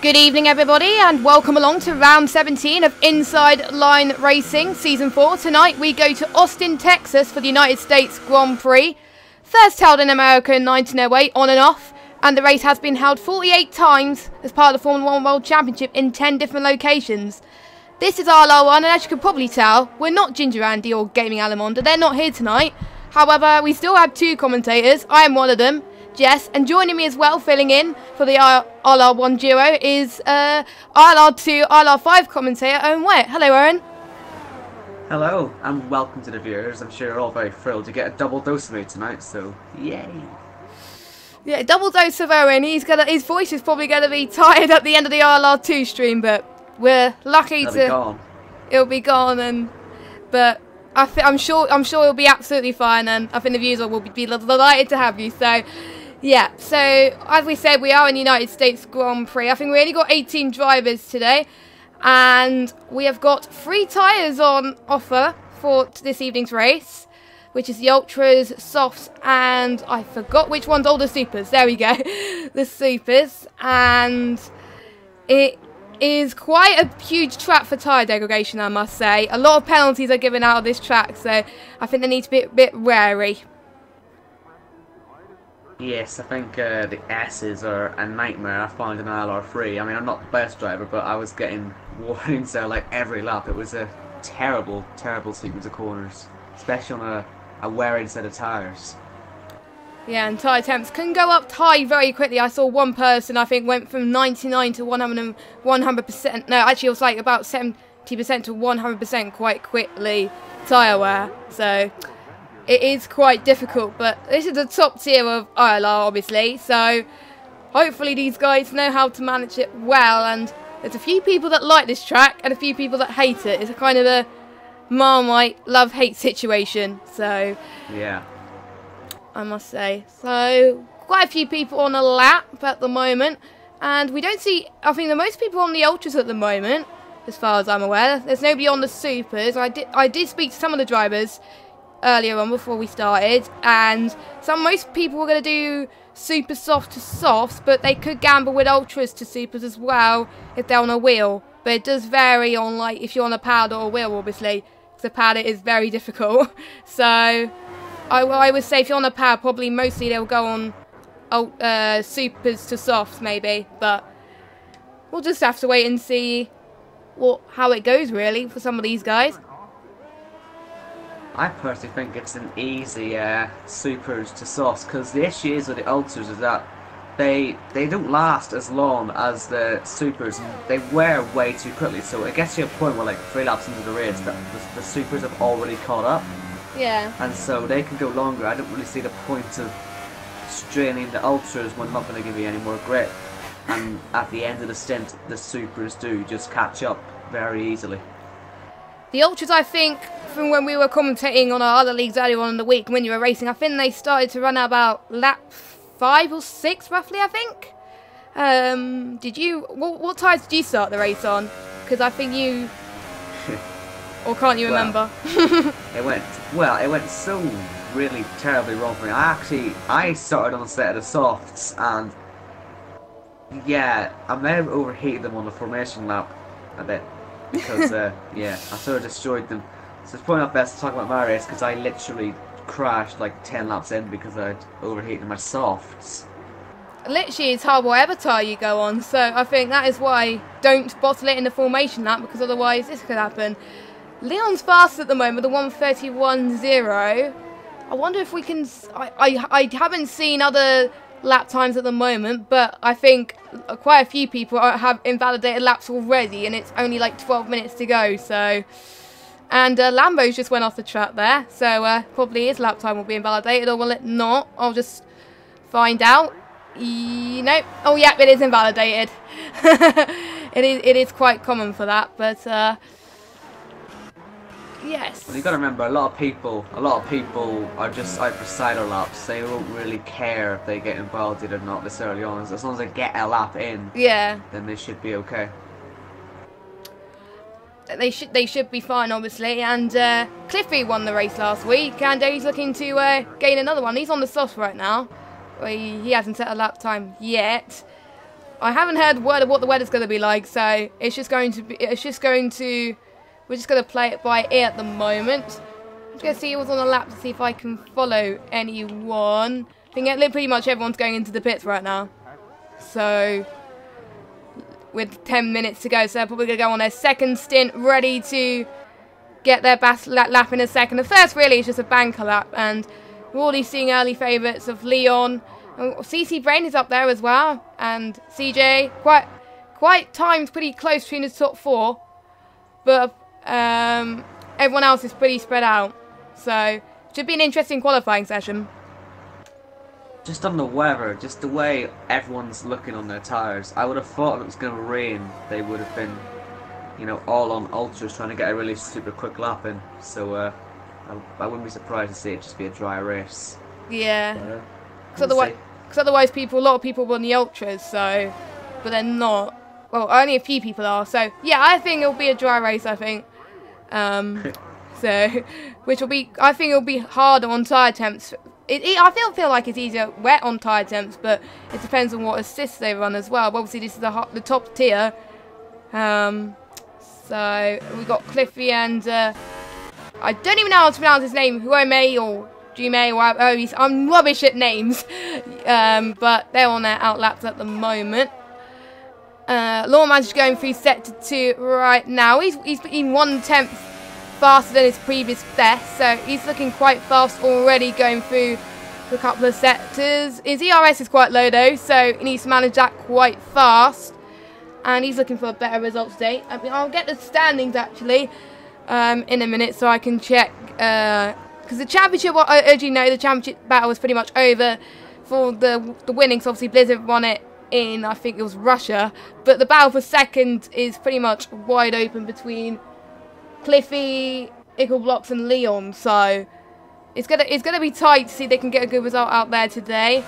Good evening everybody and welcome along to round 17 of Inside Line Racing Season 4. Tonight we go to Austin, Texas for the United States Grand Prix. First held in America in 1908 on and off, and the race has been held 48 times as part of the Formula 1 World Championship in 10 different locations. This is ILR1 and as you can probably tell, we're not Ginger Andy or Gaming Alamonda, they're not here tonight. However, we still have two commentators, I am one of them. Jess, and joining me as well, filling in for the ILR1 duo, is ILR2, ILR5 commentator Owen Wyatt. Hello, Owen. Hello, and welcome to the viewers. I'm sure you're all very thrilled to get a double dose of me tonight, so yay. Yeah, double dose of Owen. His voice is probably going to be tired at the end of the ILR2 stream, but we're lucky it'll be gone, but I'm sure it'll be absolutely fine, and I think the viewers will be delighted to have you. So. Yeah, so as we said, we are in the United States Grand Prix. I think we only got 18 drivers today, and we have got 3 tyres on offer for this evening's race, which is the Ultras, Softs, and I forgot which one's all the Supers. There we go, the Supers, and it is quite a huge track for tyre degradation, I must say. A lot of penalties are given out of this track, so I think they need to be a bit wary. Yes, I think the S's are a nightmare. I found in ILR3. I mean, I'm not the best driver, but I was getting warnings there like every lap. It was a terrible, terrible sequence of corners, especially on a wearing set of tyres. Yeah, and tyre temps can go up high very quickly. I saw one person, I think, went from 99 to 100%. No, actually, it was like about 70% to 100% quite quickly tyre wear. So it is quite difficult, but this is the top tier of ILR, obviously, so hopefully these guys know how to manage it well, and there's a few people that like this track and a few people that hate it. It's a kind of a Marmite love-hate situation, so yeah, I must say. So quite a few people on a lap at the moment, and we don't see, I think, the most people on the Ultras at the moment, as far as I'm aware. There's nobody on the Supers. I did speak to some of the drivers earlier on before we started, and most people were going to do super soft to softs, but they could gamble with ultras to supers as well if they're on a wheel. But it does vary on, like, if you're on a pad or a wheel, obviously, because a pad is very difficult. So I would say if you're on a pad, probably mostly they'll go on supers to softs maybe, but we'll just have to wait and see how it goes really for some of these guys. I personally think it's an easy supers to softs, because the issue is with the ultras is that they don't last as long as the supers, and they wear way too quickly. So it gets to a point where, like, 3 laps into the race, that the supers have already caught up. Yeah. And so they can go longer. I don't really see the point of straining the ultras when not going to give you any more grip. And at the end of the stint, the supers do just catch up very easily. The Ultras, I think, from when we were commentating on our other leagues earlier on in the week, when you were racing, I think they started to run out about lap 5 or 6, roughly, I think. What tyres did you start the race on? Because I think you... or can't you remember? It went so really terribly wrong for me. I started on a set of the softs, and yeah, I may have overheated them on the formation lap a bit. Because, yeah, I sort of destroyed them. So it's probably not best to talk about my race, because I literally crashed like 10 laps in because I'd overheated my softs. Literally, it's hard whatever tyre you go on, so I think that is why don't bottle it in the formation lap, because otherwise this could happen. Leon's fast at the moment, the 1:31.0. I wonder if we can... I haven't seen other lap times at the moment, but I think quite a few people have invalidated laps already, and it's only like 12 minutes to go. So, and Lambo's just went off the track there, so probably his lap time will be invalidated, or will it not? I'll just find out. Nope. Oh yeah, it is invalidated. it is quite common for that, but yes. Well, you got to remember, a lot of people are just out for cider laps. They won't really care if they get invalidated or not this early on. As long as they get a lap in, yeah, then they should be okay. They should be fine, obviously. And Cliffy won the race last week, and he's looking to gain another one. He's on the soft right now. He hasn't set a lap time yet. I haven't heard word of what the weather's going to be like, so we're just going to play it by ear at the moment. I'm just going to see who's on the lap to see if I can follow anyone. I think pretty much everyone's going into the pits right now. So, with 10 minutes to go, so they're probably going to go on their second stint, ready to get their best lap in a second. The first really is just a banker lap, and we're already seeing early favourites of Leon. CC Brain is up there as well, and CJ quite timed pretty close between the top 4, but everyone else is pretty spread out. So should be an interesting qualifying session. Just on the weather, just the way everyone's looking on their tyres, I would have thought if it was going to rain, they would have been, you know, all on ultras trying to get a really super quick lap in. So I wouldn't be surprised to see it just be a dry race. Yeah. Because otherwise, a lot of people run the ultras, so, but they're not. Well, only a few people are. So yeah, I think it'll be a dry race. I think. So, which will be, I think it'll be harder on tyre temps. I feel like it's easier wet on tyre temps, but it depends on what assists they run as well. But obviously, this is the top tier. So we got Cliffy and I don't even know how to pronounce his name, Huome or Jume or I'm rubbish at names, but they're on their outlaps at the moment. Lawman's going through sector 2 right now. He's been 1/10 faster than his previous best, so he's looking quite fast already going through a couple of sectors. His ERS is quite low though, so he needs to manage that quite fast. And he's looking for a better result today. I mean, I'll get the standings actually in a minute so I can check. Because the championship, as you know, the championship battle was pretty much over for the winnings. Obviously, Blizzard won it in, I think it was Russia. But the battle for second is pretty much wide open between Cliffy, Ickelblocks and Leon. So it's gonna be tight to see if they can get a good result out there today.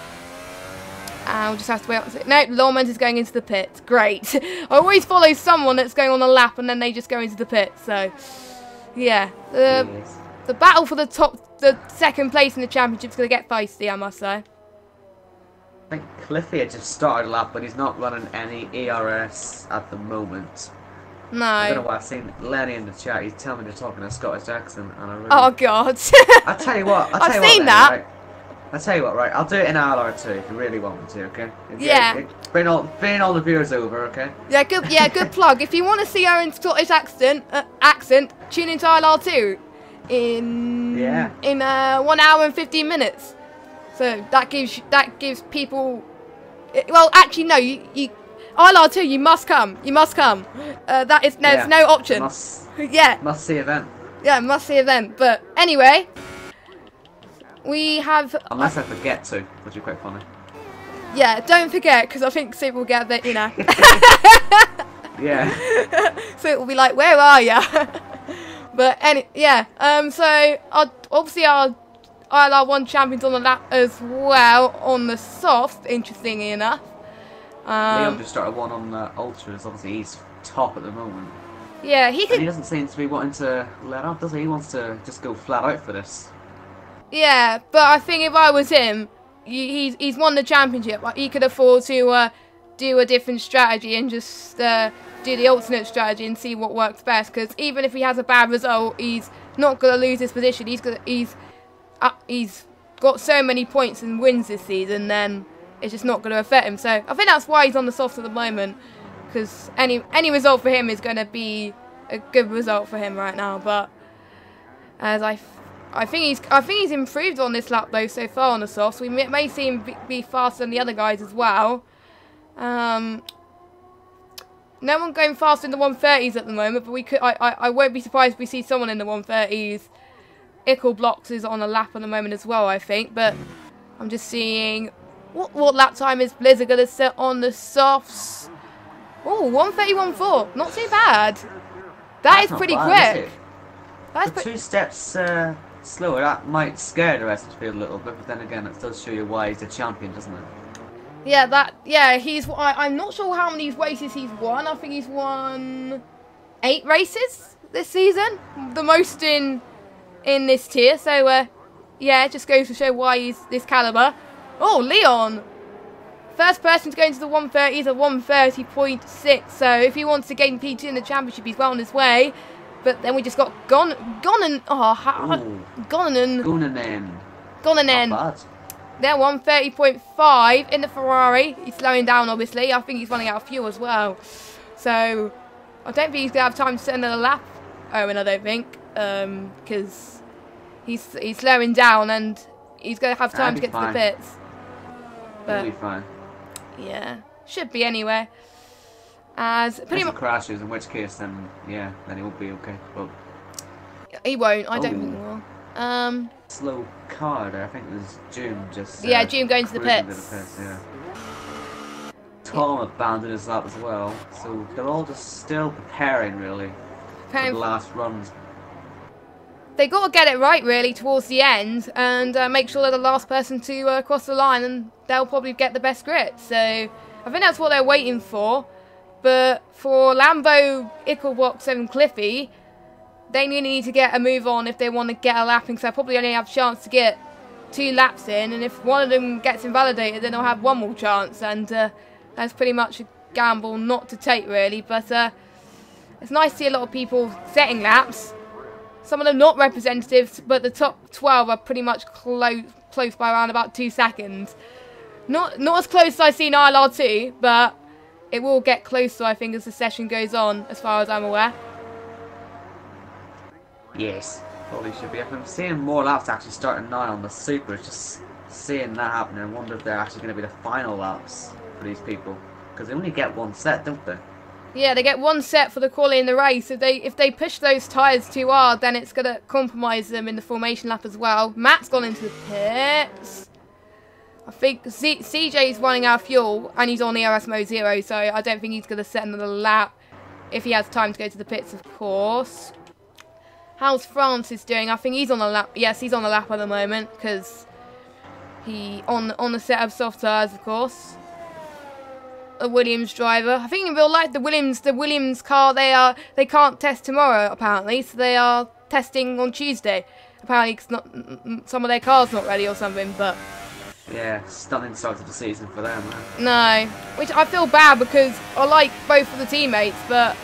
We'll just have to wait. No, Lawman is going into the pit. Great. I always follow someone that's going on a lap and then they just go into the pit. So, yeah. The battle for the second place in the championship is going to get feisty, I must say. I think Cliffy had just started a lap, but he's not running any ERS at the moment. No. I don't know why I've seen Lenny in the chat. He's telling me they're talking a Scottish accent, and I really... Oh God. I tell you what. I've seen that. Right? I'll tell you what, right? I'll do it in ILR2 if you really want me to, okay? Yeah. Bring all the viewers over, okay? Yeah, good plug. If you want to see her in Scottish accent, tune into ILR2 in 1 hour and 15 minutes. So that gives people. Well, actually, no. You ILR2. You must come. You must come. There's no option. Must see event. Yeah, must see event. But anyway. We have... Unless I forget to, which is quite funny. Yeah, don't forget, because I think Sid will get a bit, you know. Yeah. So it will be like, where are ya? But, so, obviously our ILR1 champions on the lap as well, on the soft, interestingly enough. Leon just started one on the ultras, obviously he's top at the moment. Yeah, he doesn't seem to be wanting to let up, does he? He wants to just go flat out for this. Yeah, but I think if I was him, he's won the championship. He could afford to do a different strategy and just do the alternate strategy and see what works best. Because even if he has a bad result, he's not going to lose his position. He's got so many points and wins this season, then it's just not going to affect him. So I think that's why he's on the soft at the moment. Because any result for him is going to be a good result for him right now. But as I think he's improved on this lap though so far on the soft. So we may see him be faster than the other guys as well. No one going faster in the 130s at the moment, but we could. I won't be surprised if we see someone in the 130s. Ickelblocks is on a lap at the moment as well, I think. But I'm just seeing what lap time is Blizzard going to set on the softs. Oh, 1:31.4, not too bad. That's is pretty quick. That's 2 steps. Slower, that might scare the rest of the field a little bit, but then again, it does show you why he's the champion, doesn't it? Yeah, I'm not sure how many races he's won. I think he's won 8 races this season, the most in this tier. So, yeah, it just goes to show why he's this caliber. Oh, Leon, first person to go into the 130 is a 130.6. So if he wants to gain P2 in the championship, he's well on his way. But then we just got Gonanen. They're 130.5 in the Ferrari. He's slowing down, obviously. I think he's running out of fuel as well. So I don't think he's going to have time to set another lap. And I don't think. Because he's slowing down and he's going to have time to get to the pits. But he'll be fine. Yeah. Should be anyway. As pretty much crashes, in which case then he won't be okay. But he won't. I don't think he will. Slow car there. I think it was June just. June going to the pits. Tom abandoned his lap as well, so they're all just still preparing really for the last runs. They got to get it right really towards the end and make sure they're the last person to cross the line, and they'll probably get the best grit. So I think that's what they're waiting for. But for Lambo, Icklebox and Cliffy, they really need to get a move on if they want to get a lapping, because they probably only have a chance to get 2 laps in, and if one of them gets invalidated, then they'll have one more chance, and that's pretty much a gamble not to take, really. But it's nice to see a lot of people setting laps. Some of them not representatives, but the top 12 are pretty much close by around about 2 seconds. Not as close as I see in ILR2, but it will get closer, I think, as the session goes on, as far as I'm aware. Yes, probably should be. I'm seeing more laps actually starting now on the Supers, just seeing that happening. I wonder if they're actually going to be the final laps for these people, because they only get 1 set, don't they? Yeah, they get 1 set for the quali in the race. If they push those tyres too hard, then it's going to compromise them in the formation lap as well. Matt's gone into the pits. I think CJ's running out of fuel, and he's on ERS mode 0, so I don't think he's going to set another lap if he has time to go to the pits, of course. How's Francis doing? I think he's on a lap. Yes, he's on a lap at the moment, because he on the set of soft tyres, of course. A Williams driver. I think in real life the Williams car they can't test tomorrow apparently, so they are testing on Tuesday. Apparently it's some of their cars not ready or something, but yeah, stunning start to the season for them. No, which I feel bad because I like both of the teammates, but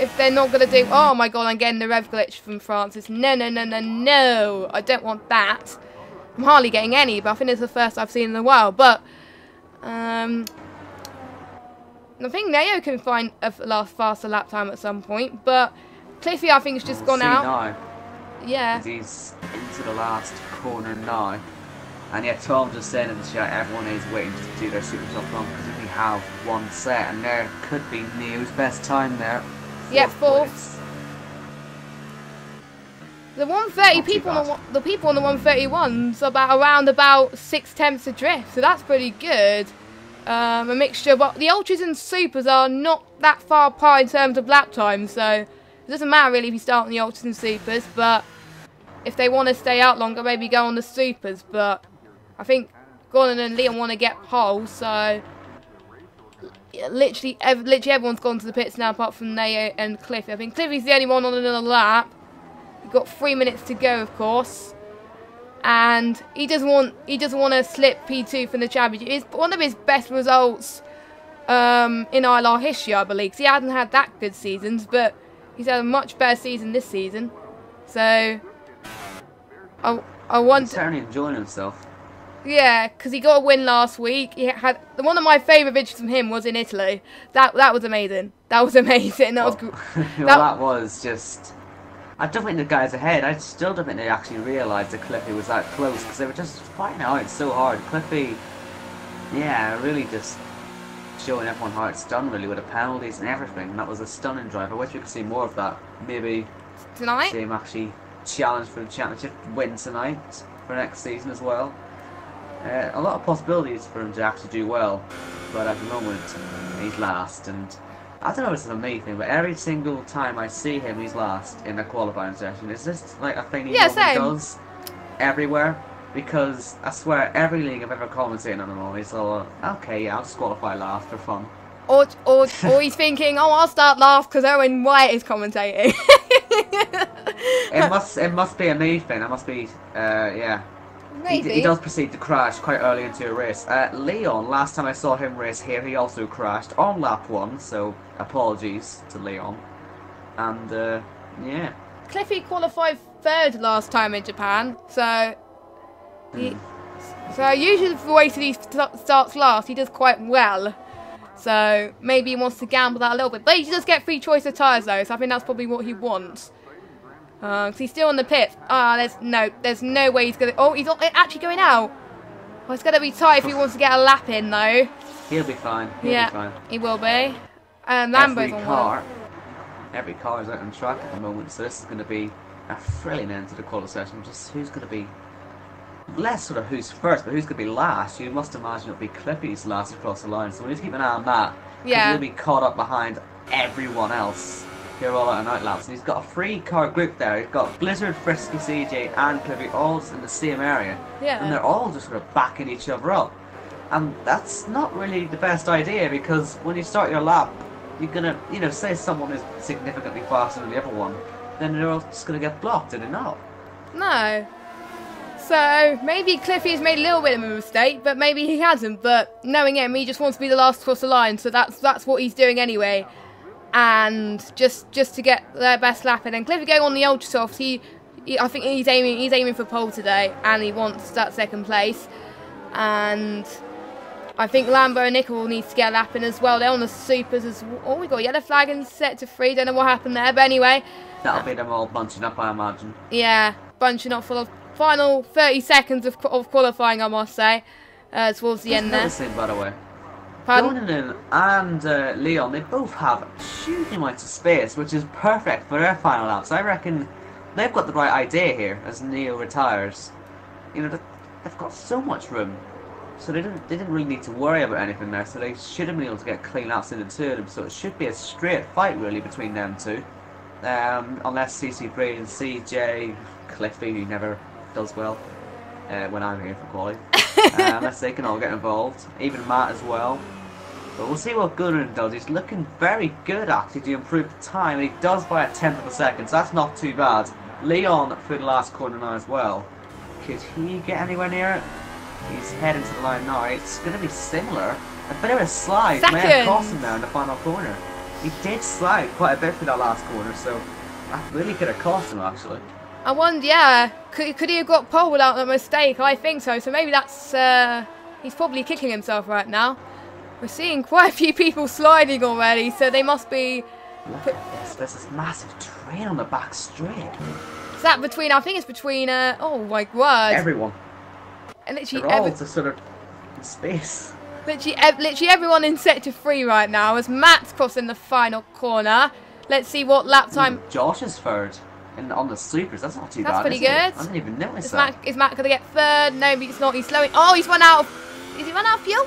if they're not going to do... Oh my god, I'm getting the rev glitch from Francis. No, I don't want that. I'm hardly getting any, but I think it's the first I've seen in a while. But I think Neo can find a faster lap time at some point, but Cliffy, I think, has just gone out. Now. Yeah. He's into the last corner now. And yet Tom just said in the chat, everyone is waiting to do their super top run because if we have 1 set, and there could be Neo's best time there. Yep, 4th. The 130 people on the 131's around about 6 tenths adrift, so that's pretty good. A mixture, but the ultras and supers are not that far apart in terms of lap time, so it doesn't matter really if you start on the ultras and supers, but if they want to stay out longer, maybe go on the supers. But I think Gordon and Leon want to get pole, so yeah, literally everyone's gone to the pits now apart from Neo and Cliffy. I think Cliffy's the only one on another lap. We've got 3 minutes to go, of course. And he doesn't want to slip P2 from the championship. It's one of his best results in ILR history, I believe. 'Cause he hasn't had that good seasons, but he's had a much better season this season. So I want. He's certainly enjoying himself. Yeah, because he got a win last week. He had one of my favourite videos from him was in Italy. That was amazing. That was amazing. That was good. That was just. I don't think the guys ahead. I still don't think they actually realised that Cliffy was that close because they were just fighting out so hard. Cliffy, yeah, really just showing everyone how it's done really with the penalties and everything. That was a stunning drive. I wish we could see more of that. Maybe tonight. See him actually challenge for the championship, win tonight for next season as well. A lot of possibilities for him to actually do well, but at the moment he's last, and I don't know if it's an me thing, but every single time I see him, he's last in a qualifying session. Is this like a thing he does everywhere? Because I swear, every league I've ever commentated on him on, he's all, okay, yeah, I'll just qualify last for fun. Or he's thinking, oh, I'll start last because Owen White is commentating. It must be a me thing. It must be, yeah. Maybe. He does proceed to crash quite early into a race. Leon, last time I saw him race here, he also crashed on lap 1, so apologies to Leon. And, yeah. Cliffy qualified 3rd last time in Japan, so... So usually the race he starts last, he does quite well. So maybe he wants to gamble that a little bit. But he does get free choice of tyres though, so I think that's probably what he wants. Because he's still on the pit. There's no way he's going to... Oh, he's not actually going out. Well, it's going to be tight if he wants to get a lap in though. He'll be fine. He'll be fine. He will be. Lambo's on every car is out on track at the moment, so this is going to be a thrilling end to the quali session. Just who's going to be... Less sort of who's first, but who's going to be last. You must imagine it'll be Cliffy's last across the line, so we need to keep an eye on that. Yeah. He'll be caught up behind everyone else. Here all out and out laps. And he's got a 3-car group there. He's got Blizzard, Frisky, CJ, and Cliffy all just in the same area. Yeah. And they're all just sort of backing each other up. And that's not really the best idea, because when you start your lap, you're gonna, say someone is significantly faster than the other one, then they're all just gonna get blocked, are they not? No. So, maybe Cliffy's made a little bit of a mistake, but maybe he hasn't. But knowing him, he just wants to be the last across the line, so that's what he's doing anyway. And just to get their best lap in. And Cliffy going on the ultra soft, I think he's aiming for pole today, and he wants that 2nd place. And I think Lambo and Nickel needs to get a lap in as well. They're on the supers as well. Oh, we got a yellow flag and set to 3. Don't know what happened there, but anyway. That'll be them all bunching up, I imagine. Yeah, bunching up for the final 30 seconds of qualifying, I must say, towards the end there. Noticing, by the way. Pardon? Donanan and Leon, they both have huge amounts of space, which is perfect for their final laps. I reckon they've got the right idea here as Neo retires. They've got so much room, so they didn't really need to worry about anything there. So they should have been able to get clean laps in the 2 of them. So it should be a straight fight really between them 2, unless CC3 and CJ, Cliffy, who never does well when I'm here for quality. Unless they can all get involved, even Matt as well. But we'll see what Gunnar does. He's looking very good actually to improve the time. He does by 1/10 of a second, so that's not too bad. Leon through the last corner now as well. Could he get anywhere near it? He's heading to the line now. It's going to be similar. A bit of a slide may have cost him there in the final corner. He did slide quite a bit for that last corner, so that really could have cost him actually. I wonder, yeah, could he have got pole without a mistake? I think so. So maybe that's, he's probably kicking himself right now. We're seeing quite a few people sliding already, so they must be... Look at this, there's this massive train on the back straight. Is that between, I think it's between, oh my word. Everyone. And literally they're all just sort of in space. Literally everyone in sector 3 right now as Matt's crossing the final corner. Let's see what lap time... Josh is 3rd. On the supers, that's not too bad. That's pretty good. I didn't even notice that. Is Matt going to get 3rd? No, he's not. He's slowing. Oh, he's run out of... Is he run out of fuel?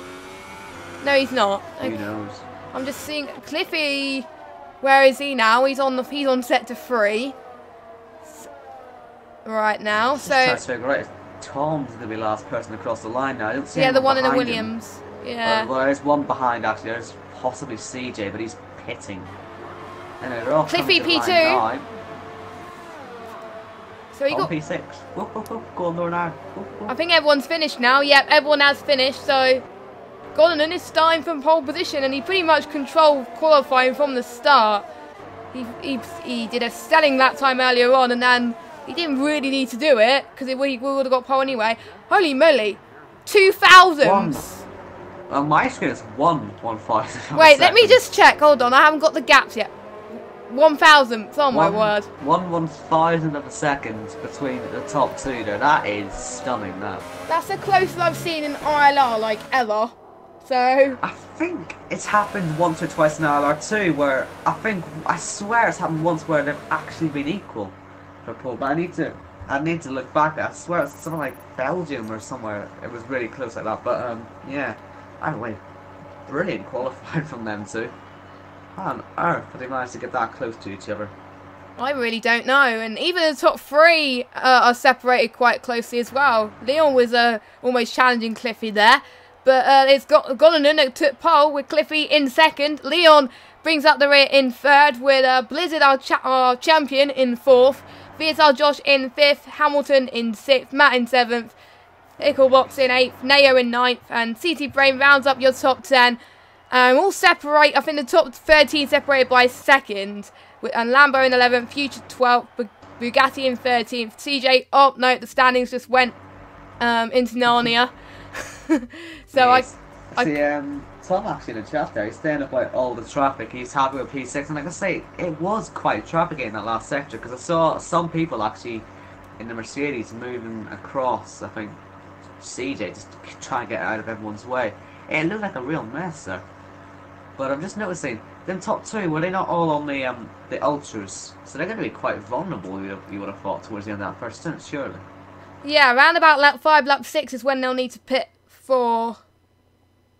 No, he's not. Who knows? I'm just seeing Cliffy. Where is he now? He's on sector 3 right now. So trying to figure out if Tom's going to be the last person across the line now. I don't see the one in the him. Williams. Yeah. Well, there's one behind actually. There's possibly CJ, but he's pitting. And they're all Cliffy P2. So he got P6. Go on, Lorna. I think everyone's finished now. Yep, everyone has finished. So Golden is starting from pole position, and he pretty much controlled qualifying from the start. He did a stunning lap time earlier on, and then he didn't really need to do it because we would have got pole anyway. Holy moly, 2,000s. On my screen it's 1,000. Wait, let me just check. Hold on, I haven't got the gaps yet. 1,000th, oh my word. 1,000th of a second between the top 2 there. That is stunning, that. That's the closest I've seen in ILR, like, ever. So... I think it's happened once or twice in ILR2 where I swear it's happened once where they've actually been equal for pole. But I need to look back. I swear it's something like Belgium or somewhere. It was really close like that. But yeah, either way, brilliant qualifying from them too. How on earth did they manage to get that close to each other? I really don't know. And even the top 3 are separated quite closely as well. Leon was almost challenging Cliffy there. But it's got Golden that took pole with Cliffy in 2nd. Leon brings up the rear in 3rd with Blizzard, our champion, in 4th. VSR Josh in 5th. Hamilton in 6th. Matt in 7th. Icklebox in 8th, Neo in 9th, and CT Brain rounds up your top 10. All separate, I think the top 13 separated by 2nd, and Lambo in 11th, Future 12th, Bugatti in 13th, CJ, oh no, the standings just went into Narnia. So yes. Tom actually in the chat there, he's staying up by all the traffic, he's happy with P6, and like I say, it was quite traffic in that last sector, because I saw some people actually in the Mercedes moving across, I think, CJ, just trying to get out of everyone's way. It looked like a real mess there. But I'm just noticing, them top 2, were they not all on the ultras? So they're going to be quite vulnerable, you would have thought, towards the end of that first stint, surely. Yeah, around about lap 5, lap 6 is when they'll need to pit for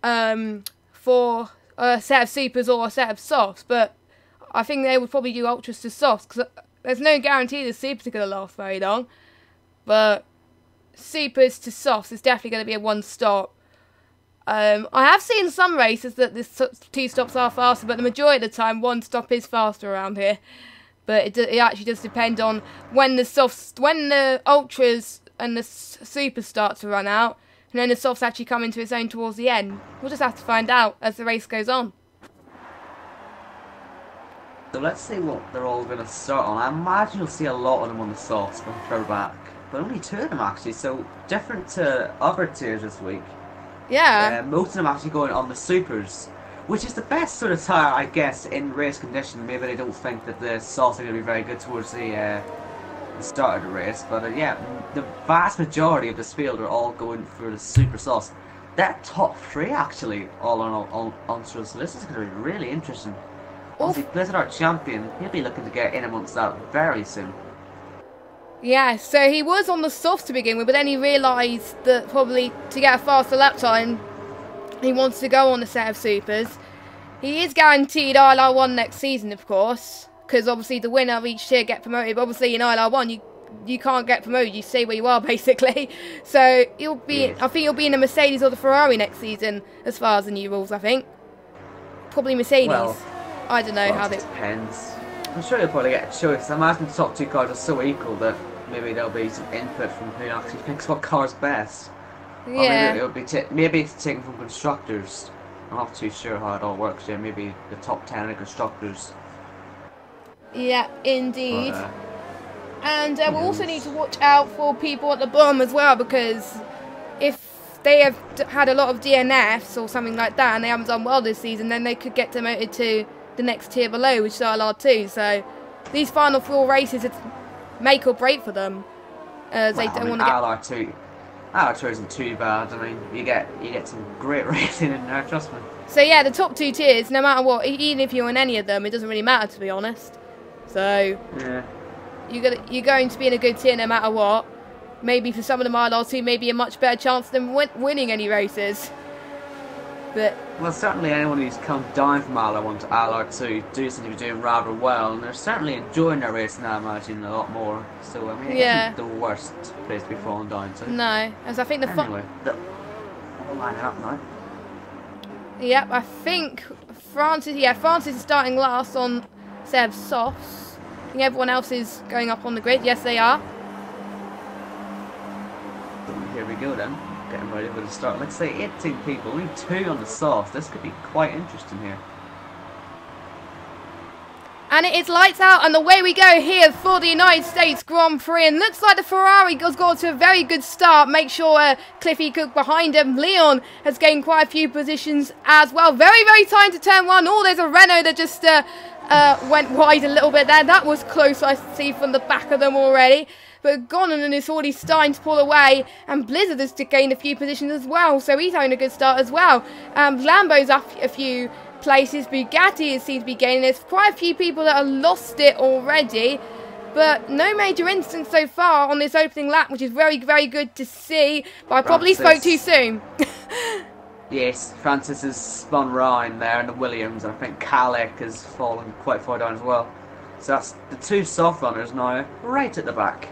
a set of supers or a set of softs, but I think they would probably do ultras to softs, because there's no guarantee the supers are going to last very long, but supers to softs is definitely going to be a one stop. I have seen some races that the 2 stops are faster, but the majority of the time 1 stop is faster around here. But it actually does depend on when the ultras and the supers start to run out, and then the softs actually come into its own towards the end. We'll just have to find out as the race goes on. So let's see what they're all going to start on. I imagine you'll see a lot of them on the softs from further back, but only 2 of them actually, so different to other tiers this week. Yeah. Most of them actually going on the supers, which is the best sort of tyre, I guess, in race condition. Maybe they don't think that the softs are going to be very good towards the start of the race, but yeah, the vast majority of this field are all going for the super softs. That top 3 actually all on ultras, so this is going to be really interesting. Obviously, Blizzard, our champion, he'll be looking to get in amongst that very soon. Yeah, so he was on the softs to begin with, but then he realised that probably to get a faster lap time, he wants to go on a set of supers. He is guaranteed ILR1 next season, of course, because obviously the winner of each tier get promoted. But obviously in ILR1, you can't get promoted, you stay where you are, basically. So he'll be, I think he'll be in the Mercedes or the Ferrari next season, as far as the new rules, I think. Probably Mercedes. Well, I don't know how they... depends. I'm sure you'll probably get a choice. I imagine the top 2 cars are so equal that maybe there'll be some input from who actually thinks what car's best. Yeah. Or maybe it'll be maybe it's taken from constructors. I'm not too sure how it all works yet. Maybe the top 10 of constructors. Yeah, indeed. But, and we'll also need to watch out for people at the bottom as well, because if they have had a lot of DNFs or something like that and they haven't done well this season, then they could get demoted to the next tier below, which is ILR2. So these final 4 races, it's make or break for them. They don't want to get... ILR2 isn't too bad. I mean, you get some great racing in there, trust me. So yeah, the top 2 tiers, no matter what, even if you're in any of them, it doesn't really matter, to be honest. So yeah, you're going to be in a good tier no matter what. Maybe for some of them ILR2, maybe a much better chance than winning any races. But well, certainly anyone who's come down from ILR1 to ILR2 do seem to be doing rather well, and they're certainly enjoying their racing now, I imagine, a lot more. So I mean, yeah, it isn't the worst place to be falling down to. No, as I think the anyway, I'll line up now. Yep, I think Francis is starting last on set of softs. I think everyone else is going up on the grid. Yes, they are. So here we go then. Getting ready for the start. Let's say 18 people, only 2 on the soft. This could be quite interesting here. And it is lights out, and away we go here for the United States Grand Prix. And looks like the Ferrari has got to a very good start. Make sure Cliffy Cook behind him. Leon has gained quite a few positions as well. Very, very tight to turn 1. Oh, there's a Renault that just went wide a little bit there. That was close, I see, from the back of them already. But Gonan is already starting to pull away, and Blizzard has gained a few positions as well, so he's having a good start as well. Lambo's up a few places. Bugatti seems to be gaining. There's quite a few people that have lost it already, but no major incidents so far on this opening lap, which is very, very good to see. But I probably spoke too soon. Yes, Francis has spun round there in the Williams, and I think Kalek has fallen quite far down as well. So that's the 2 soft runners now right at the back.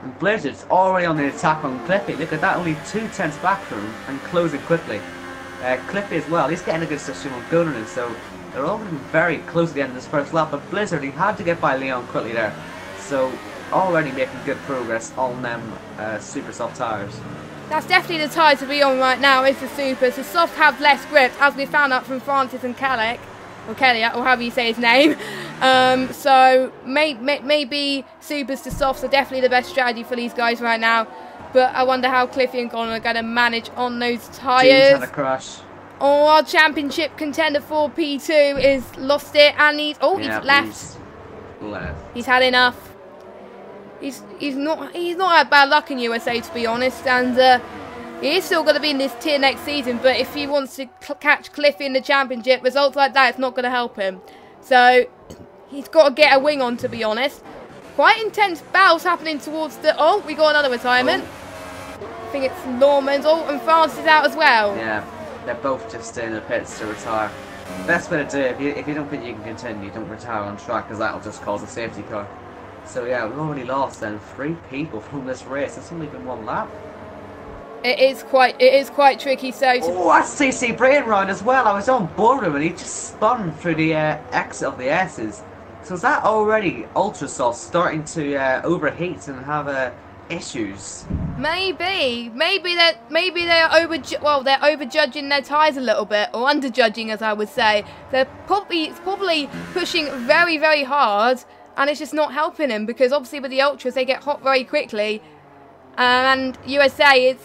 And Blizzard's already on the attack on Clippy. Look at that, only 2 tenths back from him and closing quickly. Clippy as well, he's getting a good position on Gunnan, so they're all going to be very close at the end of this first lap. But Blizzard, he had to get by Leon quickly there. So already making good progress on them super soft tyres. That's definitely the tyre to be on right now, is the Supers. The Softs have less grip, as we found out from Francis and Kellick, or however you say his name. So maybe Supers to Softs are definitely the best strategy for these guys right now. But I wonder how Cliffy and Gordon are going to manage on those tyres. Had a crash. Oh, our championship contender for P2 is lost it, and he's left. He's had enough. He's not had bad luck in USA, to be honest, and he is still going to be in this tier next season. But if he wants to catch Cliffy in the championship, results like that, it's not going to help him. So he's got to get a wing on, to be honest. Quite intense battles happening towards the... Oh, we got another retirement. I think it's Norman's. Oh, and Francis is out as well. Yeah, they're both just in the pits to retire. Best way to do it, if you don't think you can continue, don't retire on track, because that'll just cause a safety car. So yeah, we've already lost then 3 people from this race. It's only been 1 lap. It is quite tricky. So oh, that's CC Brain round as well. I was on board with him and he just spun through the exit of the S's. So is that already Ultrasoft starting to overheat and have issues? Maybe they're overjudging their tyres a little bit, or underjudging, as I would say. It's probably pushing very, very hard. And it's just not helping him, because obviously with the Ultras they get hot very quickly, and USA, it's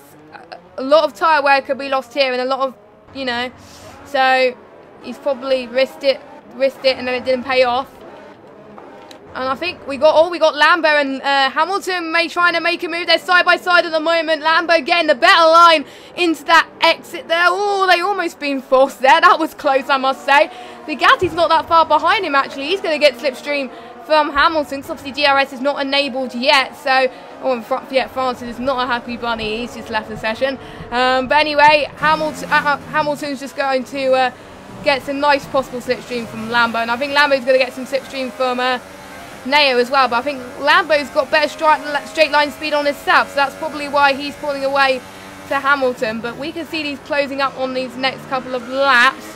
a lot of tyre wear could be lost here, and a lot of, so he's probably risked it, and then it didn't pay off. And I think we got Lambo and Hamilton trying to make a move. They're side by side at the moment. Lambo getting the better line into that exit there. Oh, they almost been forced there. That was close, I must say. Bugatti's not that far behind him, actually. He's going to get slipstream from Hamilton, because obviously DRS is not enabled yet. So, Francis is not a happy bunny. He's just left the session. But anyway, Hamilton's just going to get some nice possible slipstream from Lambo. And I think Lambo's going to get some slipstream from... Neo as well, but I think Lambo's got better straight line speed on his sap, so that's probably why he's pulling away to Hamilton. But we can see these closing up on these next couple of laps.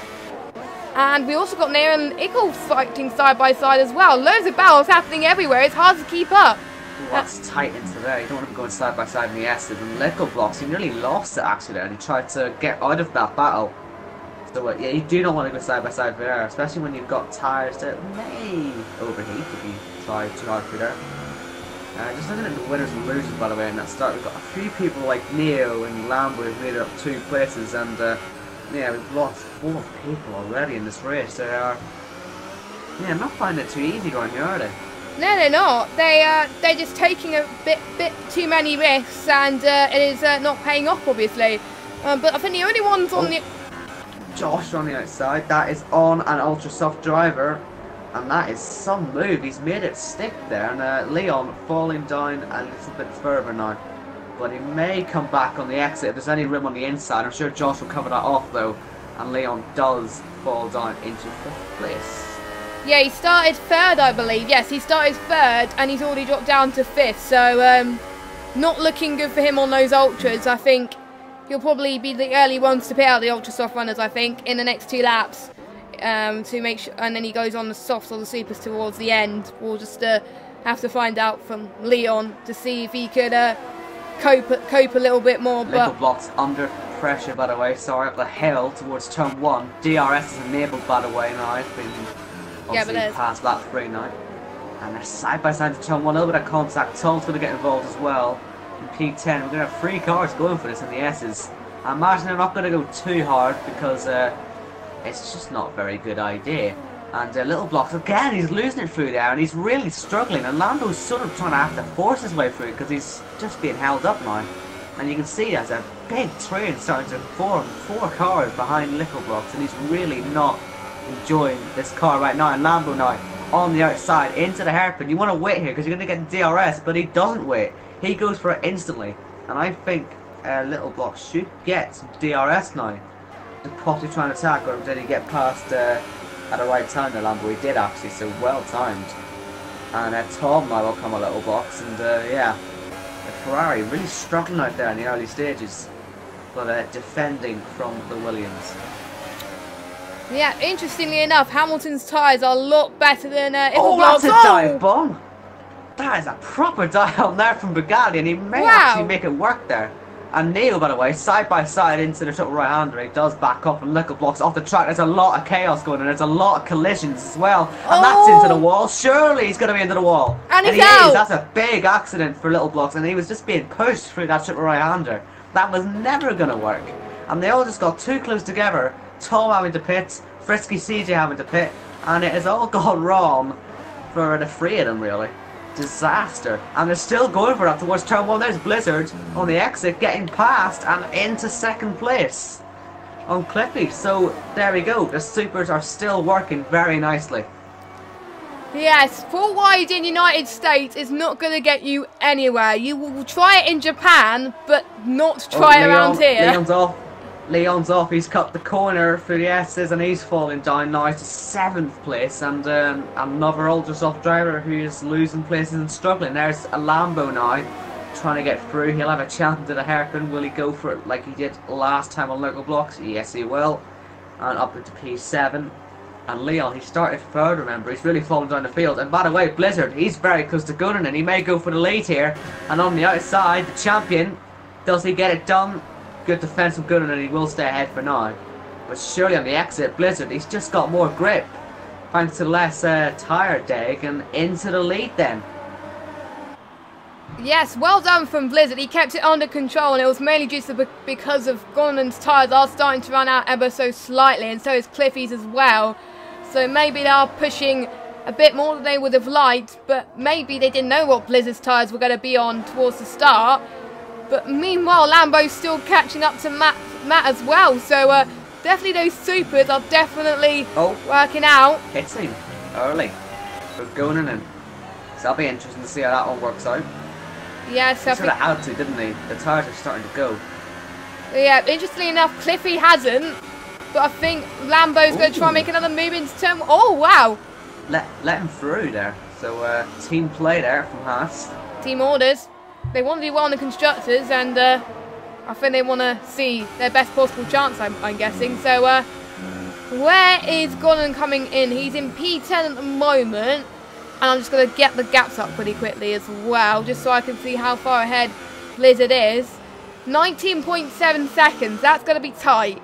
And we also got Neo and Ickle fighting side by side as well. Loads of battles happening everywhere. It's hard to keep up. That's tight into there. You don't want to be going side by side in the S's. And Ickle blocks, he nearly lost it actually there, and he tried to get out of that battle. So yeah, you do not want to go side by side there, especially when you've got tyres that may overheat if you try too hard through there. Just looking at the winners and losers, by the way, in that start, we've got a few people like Neo and Lambo who've made it up 2 places, and yeah, we've lost 4 people already in this race. They are, yeah, I'm not finding it too easy going here, are they? No, they're not. They're just taking a bit too many risks, and it is not paying off, obviously. But I think the only ones on the... Josh on the outside, that is on an Ultrasoft driver, and that is some move. He's made it stick there, and Leon falling down a little bit further now, but he may come back on the exit if there's any room on the inside. I'm sure Josh will cover that off though, and Leon does fall down into 5th place. Yeah, he started 3rd, I believe. Yes, he started 3rd, and he's already dropped down to 5th, so not looking good for him on those Ultras. I think he'll probably be the early ones to pit out the Ultrasoft runners, I think, in the next 2 laps, to make sure, and then he goes on the softs or the supers towards the end. We'll just have to find out from Leon to see if he could cope a little bit more. Little blocks under pressure, by the way. Sorry, up the hill towards turn 1. DRS is enabled, by the way, now. It's been obviously past lap 3 now. And they're side by side to turn 1. A little bit of contact. Tom's going to get involved as well. In P10, we're going to have 3 cars going for this in the S's. I imagine they're not going to go too hard because it's just not a very good idea. And Little Blocks, again, he's losing it through there and he's really struggling. And Lando's sort of trying to have to force his way through because he's just being held up now. And you can see there's a big train starting to form 4 cars behind Little Blocks, and he's really not enjoying this car right now. And Lambo now on the outside into the hairpin. You want to wait here because you're going to get DRS, but he doesn't wait. He goes for it instantly, and I think Little Block should get some DRS now to possibly try and attack, or did he get past at the right time? The Lambo, he did actually, so well timed. And Tom now will come a Little Box, and yeah, the Ferrari really struggling out there in the early stages, but defending from the Williams. Yeah, interestingly enough, Hamilton's tyres are a lot better than Oh, that's a dive bomb! That is a proper dive on there from Bugatti, and he may actually make it work there. And Neil, by the way, side by side into the triple right-hander. He does back up and little blocks off the track. There's a lot of chaos going on. There's a lot of collisions as well. And that's into the wall. Surely he's going to be into the wall. And he out. is. That's a big accident for little blocks. And he was just being pushed through that triple right-hander. That was never going to work. And they all just got too close together. Tom having to pit, Frisky CJ having to pit. And it has all gone wrong for the three of them, really. Disaster. And they're still going for that towards turn 1. There's Blizzard on the exit getting past and into second place on Cliffy. So there we go. The supers are still working very nicely. Yes, 4 wide in United States is not going to get you anywhere. You will try it in Japan, but not try it around here. Leon's off. He's cut the corner for the S's and he's falling down now to 7th place. And another Ultrasoft driver who is losing places and struggling. There's a Lambo now trying to get through. He'll have a chance into the hairpin. Will he go for it like he did last time on local blocks? Yes, he will. And up into P7. And Leon, he started third, remember. He's really fallen down the field. And by the way, Blizzard, he's very close to gunning and he may go for the lead here. And on the outside, the champion, does he get it done? Good defense from Gunnar and he will stay ahead for now. But surely on the exit, Blizzard, he's just got more grip. Thanks to less tyre dig and into the lead then. Yes, well done from Blizzard. He kept it under control and it was mainly due to because of Gunnar's tyres are starting to run out ever so slightly, and so is Cliffy's as well. So maybe they are pushing a bit more than they would have liked, but maybe they didn't know what Blizzard's tyres were going to be on towards the start. But meanwhile, Lambo's still catching up to Matt as well. So definitely those supers are definitely working out. Hitting early for going in. So that'll be interesting to see how that one works out. Yes, he sort of had to, didn't he? The tyres are starting to go. Yeah, interestingly enough, Cliffy hasn't. But I think Lambo's going to try and make another move into turn. Oh, wow. Let him through there. So team play there from Haas. Team orders. They want to do well on the constructors, and I think they want to see their best possible chance, I'm guessing. So, where is Gordon coming in? He's in P10 at the moment, and I'm just going to get the gaps up pretty quickly as well, just so I can see how far ahead Blizzard is. 19.7 seconds. That's going to be tight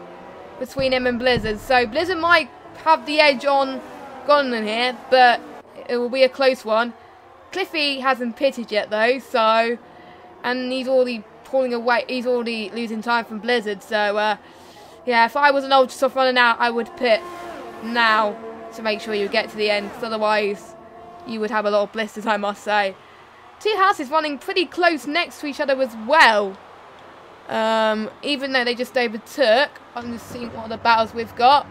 between him and Blizzard. So, Blizzard might have the edge on Gordon here, but it will be a close one. Cliffy hasn't pitted yet though, so, and he's already pulling away, he's already losing time from Blizzard, so yeah, if I was an Ultrasoft running out, I would pit now to make sure you get to the end, because otherwise you would have a lot of blisters, I must say. Two houses running pretty close next to each other as well, even though they just overtook. I'm just seeing what other battles we've got.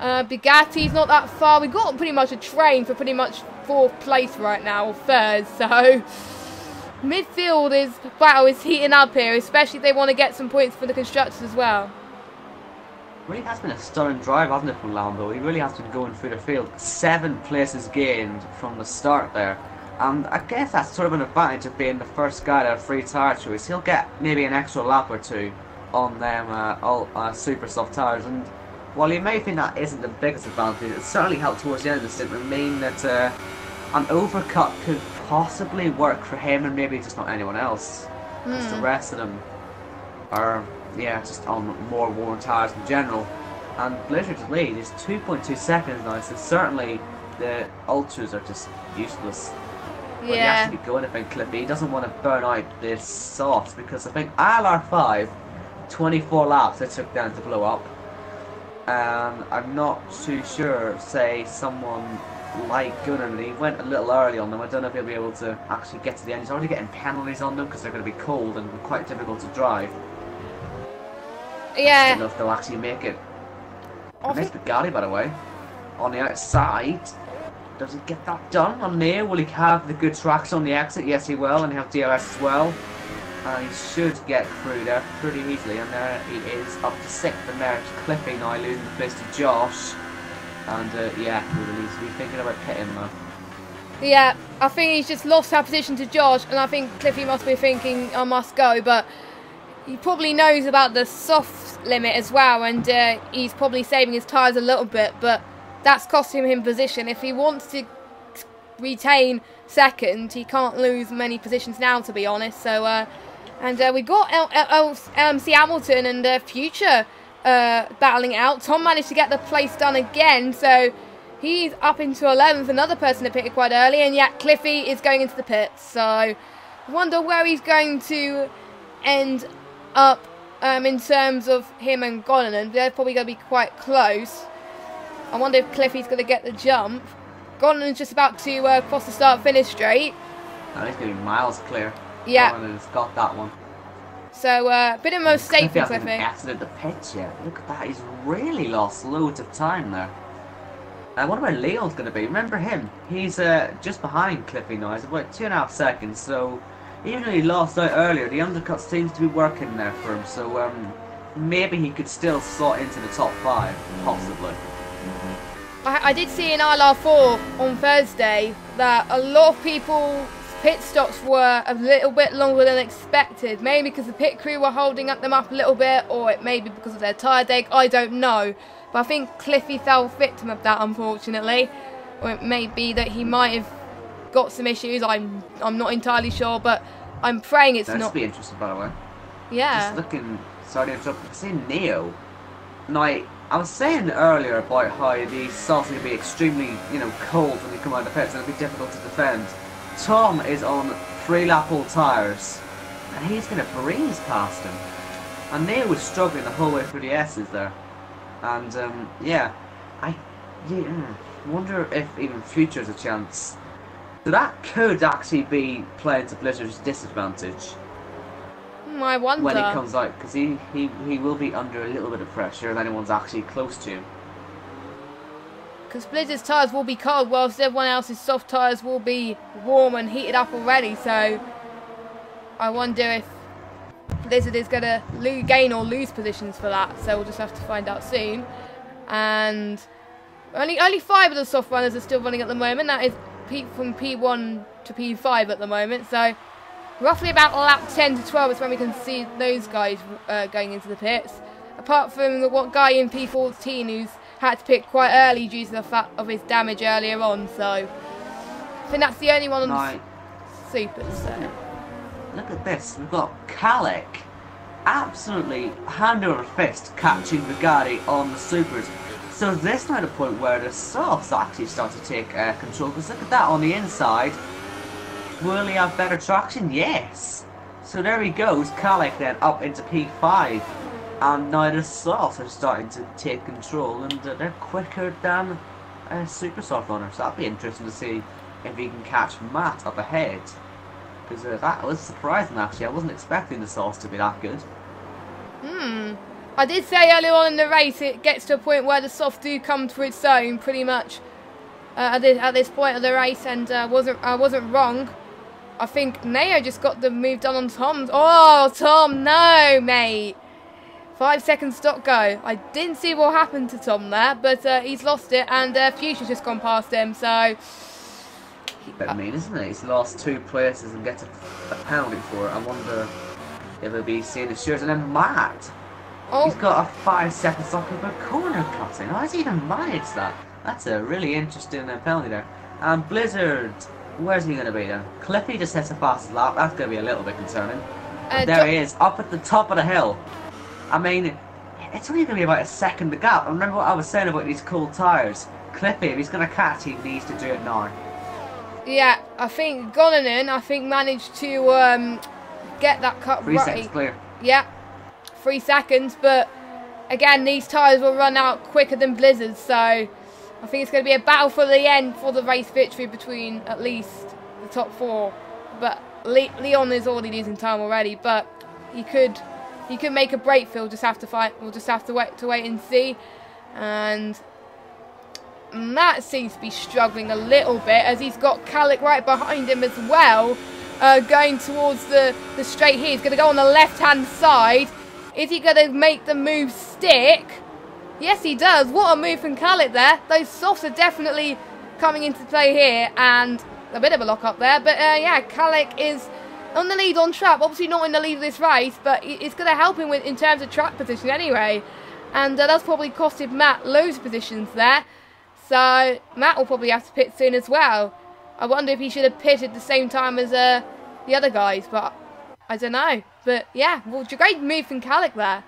Bugatti's not that far. We've got pretty much a train for pretty much 4th place right now, or 3rd, so midfield battle is heating up here, especially if they want to get some points for the constructors as well. Really has been a stunning drive, hasn't it, from Lambo? He really has been going through the field. 7 places gained from the start there. And I guess that's sort of an advantage of being the first guy to have free tyre choice. He'll get maybe an extra lap or 2 on them super soft tyres. And while you may think that isn't the biggest advantage, it certainly helped towards the end of the stint and mean that an overcut could possibly work for him and maybe just not anyone else. Because the rest of them are, yeah, just on more worn tyres in general. And Blizzard's lead is 2.2 seconds now, so certainly the Ultras are just useless. But he has to be going, I think, Cliffy. He doesn't want to burn out this sauce, because I think ILR1, 24 laps it took down to blow up. And I'm not too sure, say, someone like Gunnar, he went a little early on them. I don't know if he'll be able to actually get to the end. He's already getting penalties on them because they're going to be cold and quite difficult to drive. Yeah. I don't know if they'll actually make it. Nice Bugatti, by the way. On the outside. Does he get that done on there? Will he have the good tracks on the exit? Yes, he will. And he have DRS as well. And he should get through there pretty easily. And there he is up to 6th. And there's Cliffy now losing the place to Josh. And yeah, he needs to be thinking about pitting, man. Yeah, I think he's just lost that position to Josh. And I think Cliffy must be thinking, I must go. But he probably knows about the soft limit as well. And he's probably saving his tyres a little bit. But that's costing him position. If he wants to retain second, he can't lose many positions now, to be honest. So, And we got Hamilton and Future battling out. Tom managed to get the place done again, so he's up into 11th. Another person that pitted quite early, and yet Cliffy is going into the pits. So I wonder where he's going to end up in terms of him and Golonen. They're probably going to be quite close. I wonder if Cliffy's going to get the jump. Golonen's just about to cross the start-finish straight. Oh, he's going to be miles clear. Yeah. Golonen's got that one. So, a bit of most safe for Cliffy. Cliffy hasn't exited the pits yet. Look at that. He's really lost loads of time there. I wonder where Leo's going to be. Remember him? He's just behind Cliffy now. He's about 2.5 seconds. So, even though he lost out earlier, the undercut seems to be working there for him. So, maybe he could still slot into the top 5, possibly. I did see in ILR4 on Thursday that a lot of people's pit stops were a little bit longer than expected. Maybe because the pit crew were holding them up a little bit, or it may be because of their tyre deg. I don't know. But I think Cliffy fell victim of that, unfortunately. Or it may be that he might have got some issues. I'm not entirely sure, but I'm praying it's not. That'd be interesting, by the way. Yeah. Just looking, sorry to interrupt, seeing Neo. Now, I was saying earlier about how these salts are going to be extremely, cold when you come out of the pits, and it'll be difficult to defend. Tom is on 3-lap old tyres, and he's going to breeze past him. And Neo was struggling the whole way through the S's there. And, I wonder if even Future's a chance. So that could actually be playing to Blizzard's disadvantage. I wonder. When he comes out, because he will be under a little bit of pressure if anyone's actually close to him. Because Blizzard's tyres will be cold, whilst everyone else's soft tyres will be warm and heated up already. So I wonder if Blizzard is going to gain or lose positions for that. So we'll just have to find out soon. And only 5 of the soft runners are still running at the moment. That is from P1 to P5 at the moment. So roughly about lap 10 to 12 is when we can see those guys going into the pits. Apart from the guy in P14 who's had to pit quite early due to the fact of his damage earlier on. So I think that's the only one on the supers. So. Look at this. We've got Kalik absolutely hand over fist catching Bugatti on the supers. So this now the point where the softs actually start to take control. Because look at that on the inside. Will he have better traction? Yes. So there he goes. Kalik then up into P5. And now the softs are starting to take control. And they're quicker than super soft runners. So that'll be interesting to see if he can catch Matt up ahead. Because that was surprising actually. I wasn't expecting the softs to be that good. I did say earlier on in the race it gets to a point where the softs do come to its own pretty much at this point of the race, and I wasn't wrong. I think Neo just got the move done on Tom. Oh, Tom, no, mate. 5 seconds stop go. I didn't see what happened to Tom there, but he's lost it, and Future's just gone past him, so... Bit mean, isn't it? He's lost 2 places and gets a penalty for it. I wonder if he'll be seeing his shares. And then Matt, he's got a 5-second stop but corner cutting. How has he even managed that? That's a really interesting penalty there. And Blizzard, where's he going to be then? Cliffy just hits the fastest lap. That's going to be a little bit concerning. There he is, up at the top of the hill. I mean, it's only going to be about a second the gap. And remember what I was saying about these cold tyres. Cliffy, if he's going to catch, he needs to do it now. Yeah, I think Golonen, managed to get that cut 3 right. seconds clear. Yeah, 3 seconds, but again, these tyres will run out quicker than Blizzard's, so I think it's going to be a battle for the end for the race victory between at least the top 4. But Leon is already losing time already, but he could make a break. We'll just have to wait and see. And Matt seems to be struggling a little bit as he's got Kalik right behind him as well, going towards the straight here. He's going to go on the left-hand side. Is he going to make the move stick? Yes, he does. What a move from Kalik there. Those softs are definitely coming into play here, and a bit of a lock-up there. But, yeah, Kalik is on the lead on track. Obviously not in the lead of this race, but it's going to help him in terms of track position anyway. And that's probably costed Matt loads of positions there. So Matt will probably have to pit soon as well. I wonder if he should have pitted at the same time as the other guys, but I don't know. But yeah, well, great move from Calic there.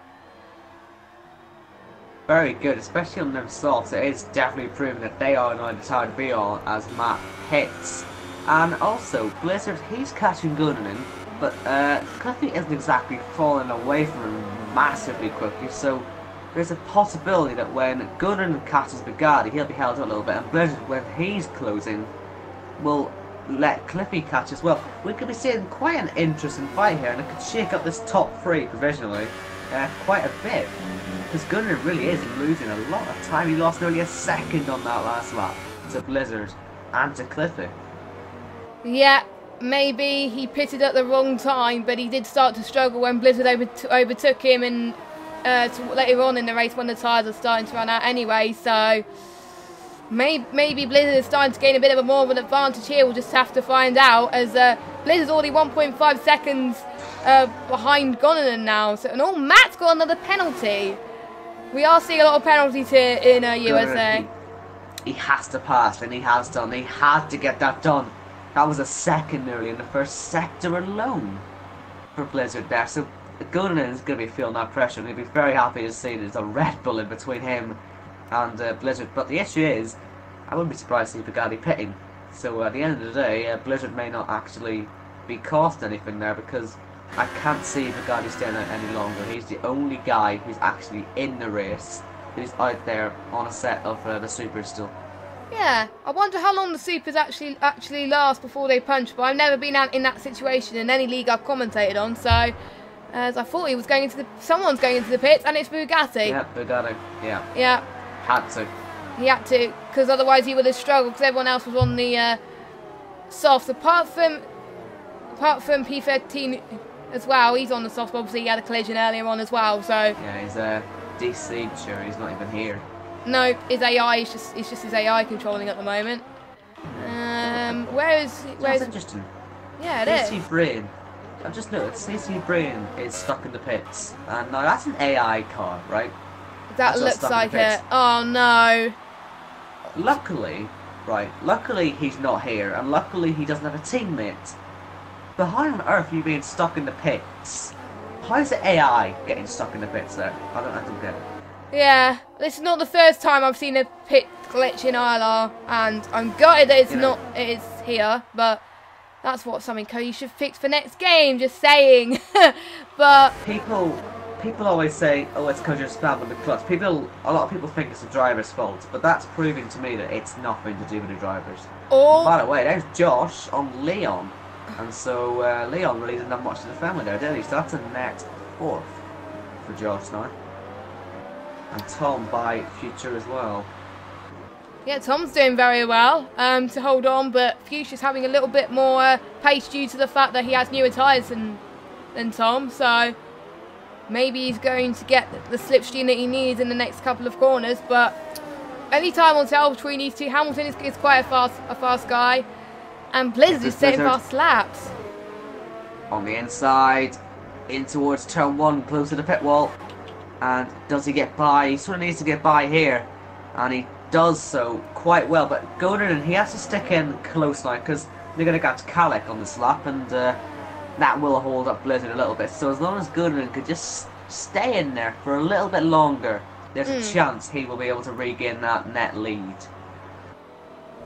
Very good, especially on them softs. It is definitely proving that they are not the time to be on as Matt hits. And also, Blizzard, he's catching Gunnarin, but Cliffy isn't exactly falling away from him massively quickly, so there's a possibility that when Gunnarin catches Bugatti, he'll be held up a little bit, and Blizzard, when he's closing, will let Cliffy catch as well. We could be seeing quite an interesting fight here, and it could shake up this top three provisionally quite a bit. Because Gunnarin really is losing a lot of time. He lost nearly a second on that last lap to Blizzard and to Cliffy. Yeah, maybe he pitted at the wrong time, but he did start to struggle when Blizzard overtook him and later on in the race when the tyres are starting to run out anyway. So maybe Blizzard is starting to gain a bit of a more of an advantage here. We'll just have to find out, as Blizzard's already 1.5 seconds behind Gunnarin now. So, and Matt's got another penalty. We are seeing a lot of penalties here in USA. He has to pass, and he has done. He had to get that done. That was a second nearly in the first sector alone for Blizzard there. So Gunnarin is going to be feeling that pressure, and he'll be very happy to see there's a Red Bull in between him and Blizzard. But the issue is, I wouldn't be surprised to see Bugatti pitting. So at the end of the day, Blizzard may not actually be cost anything there, because I can't see Bugatti staying out any longer. He's the only guy who's actually in the race, who's out there on a set of the Supers still. Yeah, I wonder how long the Supers actually last before they punch, but I've never been out in that situation in any league I've commentated on, so as I thought he was going into someone's going into the pits, and it's Bugatti. Yeah, Bugatti, yeah. Yeah. Had to. He had to, because otherwise he would have struggled, because everyone else was on the softs, apart from P13 as well. He's on the softs, but obviously he had a collision earlier on as well, so... Yeah, he's DC'd, sure, he's not even here. No, his AI is just his AI controlling at the moment. Where is That's interesting. Yeah, it is. CC Brain. I've just noticed CC Brain is stuck in the pits, and now that's an AI car, right? That looks like it. Oh no. Luckily he's not here, and luckily he doesn't have a teammate. But how on earth are you being stuck in the pits? How is the AI getting stuck in the pits there? I don't get it. Yeah, this is not the first time I've seen a pit glitch in ILR, and I'm gutted that it is here, but that's what something Cody should fix for next game, just saying. But people always say, oh, it's because you're spamming the clutch. A lot of people think it's the driver's fault, but that's proving to me that it's nothing to do with the drivers. By the way, there's Josh on Leon, and so Leon really didn't have much to defend with there, did he? So that's a net 4th for Josh now. And Tom by Future as well. Yeah, Tom's doing very well to hold on, but Future's having a little bit more pace due to the fact that he has newer tyres than Tom, so maybe he's going to get the slipstream that he needs in the next couple of corners, but any time will tell between these two. Hamilton is quite a fast guy, and Blizzard is setting fast laps. On the inside, in towards turn 1, close to the pit wall. And does he get by? He sort of needs to get by here, and he does so quite well. But Gunnarin, he has to stick in close now, because they're going to get Calic on this lap, and that will hold up Blizzard a little bit. So as long as Gunnarin could just stay in there for a little bit longer, there's a chance he will be able to regain that net lead.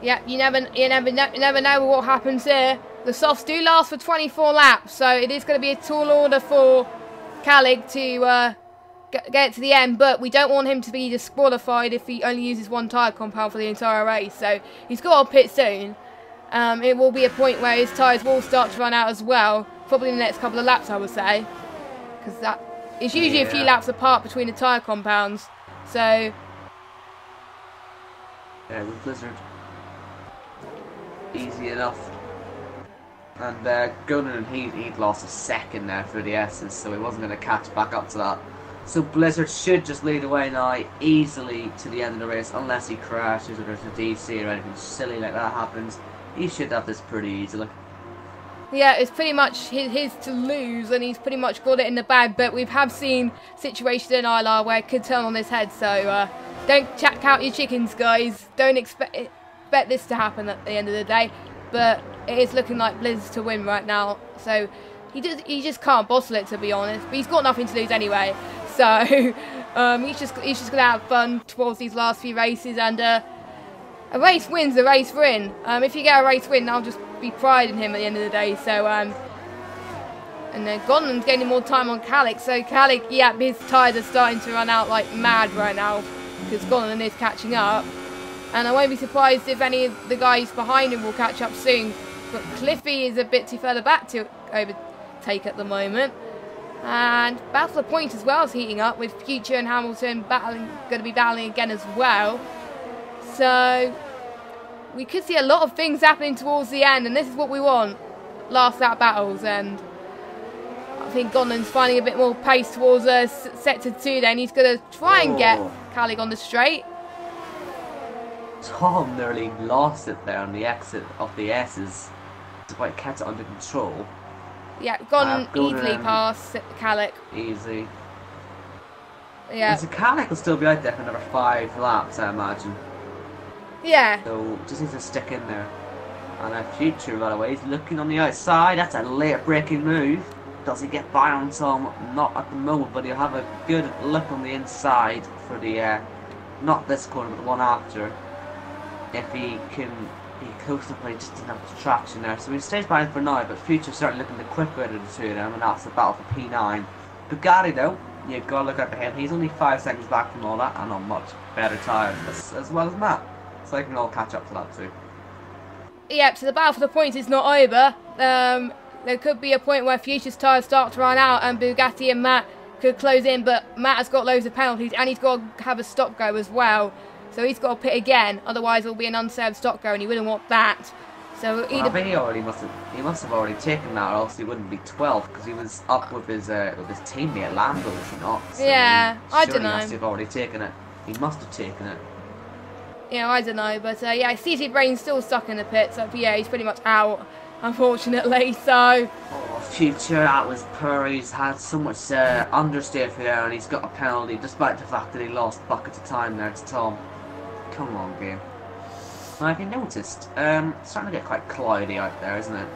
Yeah, you never know what happens here. The softs do last for 24 laps, so it is going to be a tall order for Calic to get to the end, but we don't want him to be disqualified if he only uses one tyre compound for the entire race, so he's got to pit soon. It will be a point where his tyres will start to run out as well, probably in the next couple of laps, I would say, because that is usually a few laps apart between the tyre compounds, so... Yeah, with Blizzard, easy enough. And Gunnarin, he'd lost a second there for the S's, so he wasn't going to catch back up to that. So Blizzard should just lead away now easily to the end of the race, unless he crashes or there's a DC or anything silly like that happens. He should have this pretty easily. Yeah, it's pretty much his to lose, and he's pretty much got it in the bag, but we have seen situations in ILR where it could turn on his head, so don't check out your chickens, guys. Don't expect this to happen at the end of the day, but it is looking like Blizz to win right now, so he just can't bottle it, to be honest. But he's got nothing to lose anyway, so he's just gonna have fun towards these last few races. And a race win's a race win. If you get a race win, I'll just be pride in him at the end of the day. So and then Gonan's gaining more time on Calic. So Calic, yeah, his tyres are starting to run out like mad right now because Gonan is catching up. And I won't be surprised if any of the guys behind him will catch up soon. But Cliffy is a bit too further back to overtake at the moment. And Battle for the Point as well is heating up, with Future and Hamilton going to be battling again as well. So we could see a lot of things happening towards the end, and this is what we want. Last lap battles, and I think Gonan's finding a bit more pace towards sector 2 then. He's going to try and get Calig on the straight. Tom nearly lost it there on the exit of the S's, despite kept it under control. Yeah, Gonan easily past Calic. Easy. Yeah. So Calic will still be out there for another 5 laps, I imagine. Yeah. So just needs to stick in there. And our Future, by the way, is looking on the outside. That's a late breaking move. Does he get by on Tom? Not at the moment, but he'll have a good look on the inside for the, not this corner, but the one after. If he can be close to play, just didn't have the traction there. So he stays behind for now, but Future's certainly looking the quicker out of the two of them, and that's the battle for P9. Bugatti, though, you've got to look out for him. He's only 5 seconds back from all that, and on much better tyres as well as Matt. So they can all catch up to that too. Yep, so the battle for the points is not over. There could be a point where Future's tyres start to run out and Bugatti and Matt could close in, but Matt has got loads of penalties and he's got to have a stop go as well. So he's got to pit again, otherwise it'll be an unserved stop go and he wouldn't want that. So I think he must have already taken that, or else he wouldn't be 12, because he was up with his teammate Lando, is he not? So yeah, I don't know. He must have already taken it. He must have taken it. Yeah, I don't know, but yeah, CC Brain's still stuck in the pit, so yeah, he's pretty much out, unfortunately. So Future, that was poor. He's had so much understeer for there, and he's got a penalty, despite the fact that he lost buckets of time there to Tom. Come on, game. Have you noticed? It's starting to get quite cloudy out there, isn't it?